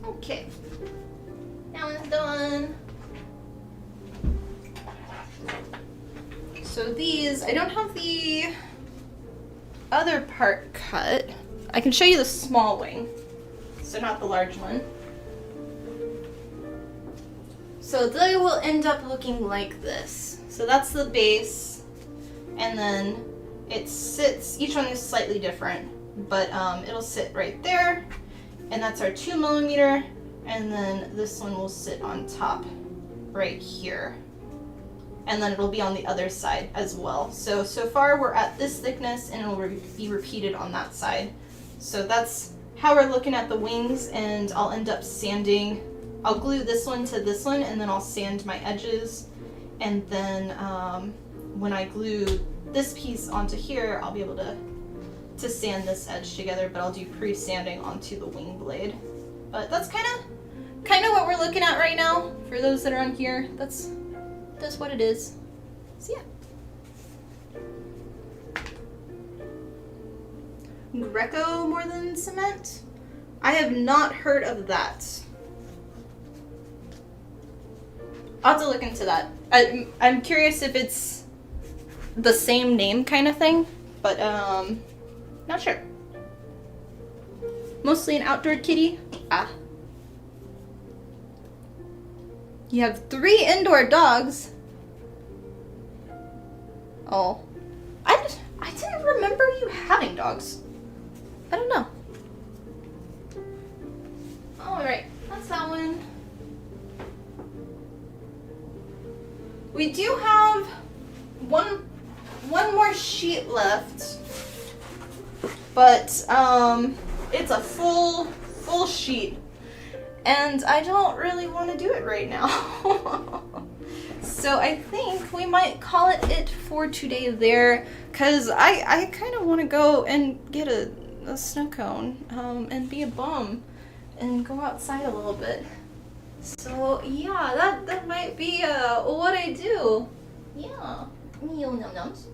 Okay, that one's done. So these, I don't have the other part cut. I can show you the small wing, so not the large one. So they will end up looking like this. So that's the base, and then it sits, each one is slightly different, but it'll sit right there, and that's our 2mm, and then this one will sit on top right here, and then it'll be on the other side as well. So far we're at this thickness, and it'll be repeated on that side. So that's how we're looking at the wings, and I'll end up sanding. I'll glue this one to this one, and then I'll sand my edges, and then when I glue this piece onto here, I'll be able to sand this edge together, but I'll do pre-sanding onto the wing blade. But that's kind of what we're looking at right now. For those that are on here, that's what it is. So yeah. Greco more than cement? I have not heard of that. I'll have to look into that. I'm curious if it's the same name kind of thing, but not sure. Mostly an outdoor kitty. Ah. You have 3 indoor dogs. Oh. I didn't remember you having dogs. I don't know. Alright, that's that one. We do have one more sheet left, but it's a full sheet, and I don't really want to do it right now. So I think we might call it for today there, because I kind of want to go and get a snow cone and be a bum and go outside a little bit. So yeah, that might be what I do. Yeah. Num nums.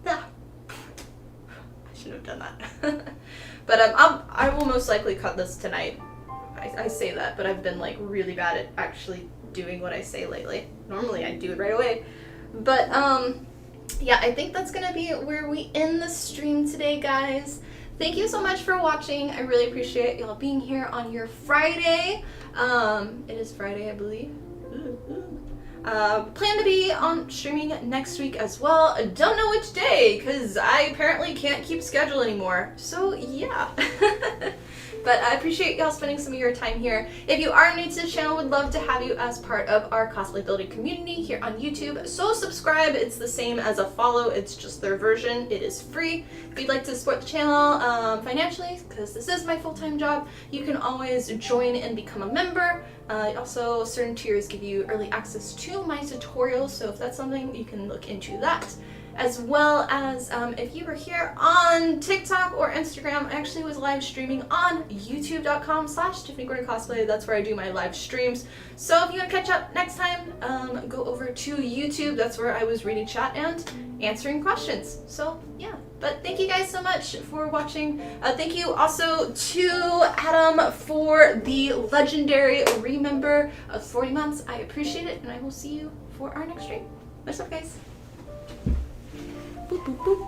I shouldn't have done that. But I will most likely cut this tonight. I say that, but I've been like really bad at actually doing what I say lately. Normally I do it right away. But yeah, I think that's gonna be where we end the stream today, guys. Thank you so much for watching. I really appreciate y'all being here on your Friday. It is Friday, I believe. Plan to be on streaming next week as well. Don't know which day, because I apparently can't keep schedule anymore. So yeah. But I appreciate y'all spending some of your time here. If you are new to the channel, would love to have you as part of our cosplay building community here on YouTube. So subscribe. It's the same as a follow. It's just their version. It is free. If you'd like to support the channel financially, because this is my full-time job, you can always join and become a member. Also, certain tiers give you early access to my tutorials, so if that's something, you can look into that. As well as if you were here on TikTok or Instagram, I actually was live streaming on youtube.com/TiffanyGordonCosplay. That's where I do my live streams. So if you want to catch up next time, go over to YouTube. That's where I was reading chat and answering questions. So yeah, but thank you guys so much for watching. Thank you also to Adam for the legendary remember of 40 months. I appreciate it, and I will see you for our next stream. What's up, guys? Boop, boop, boop.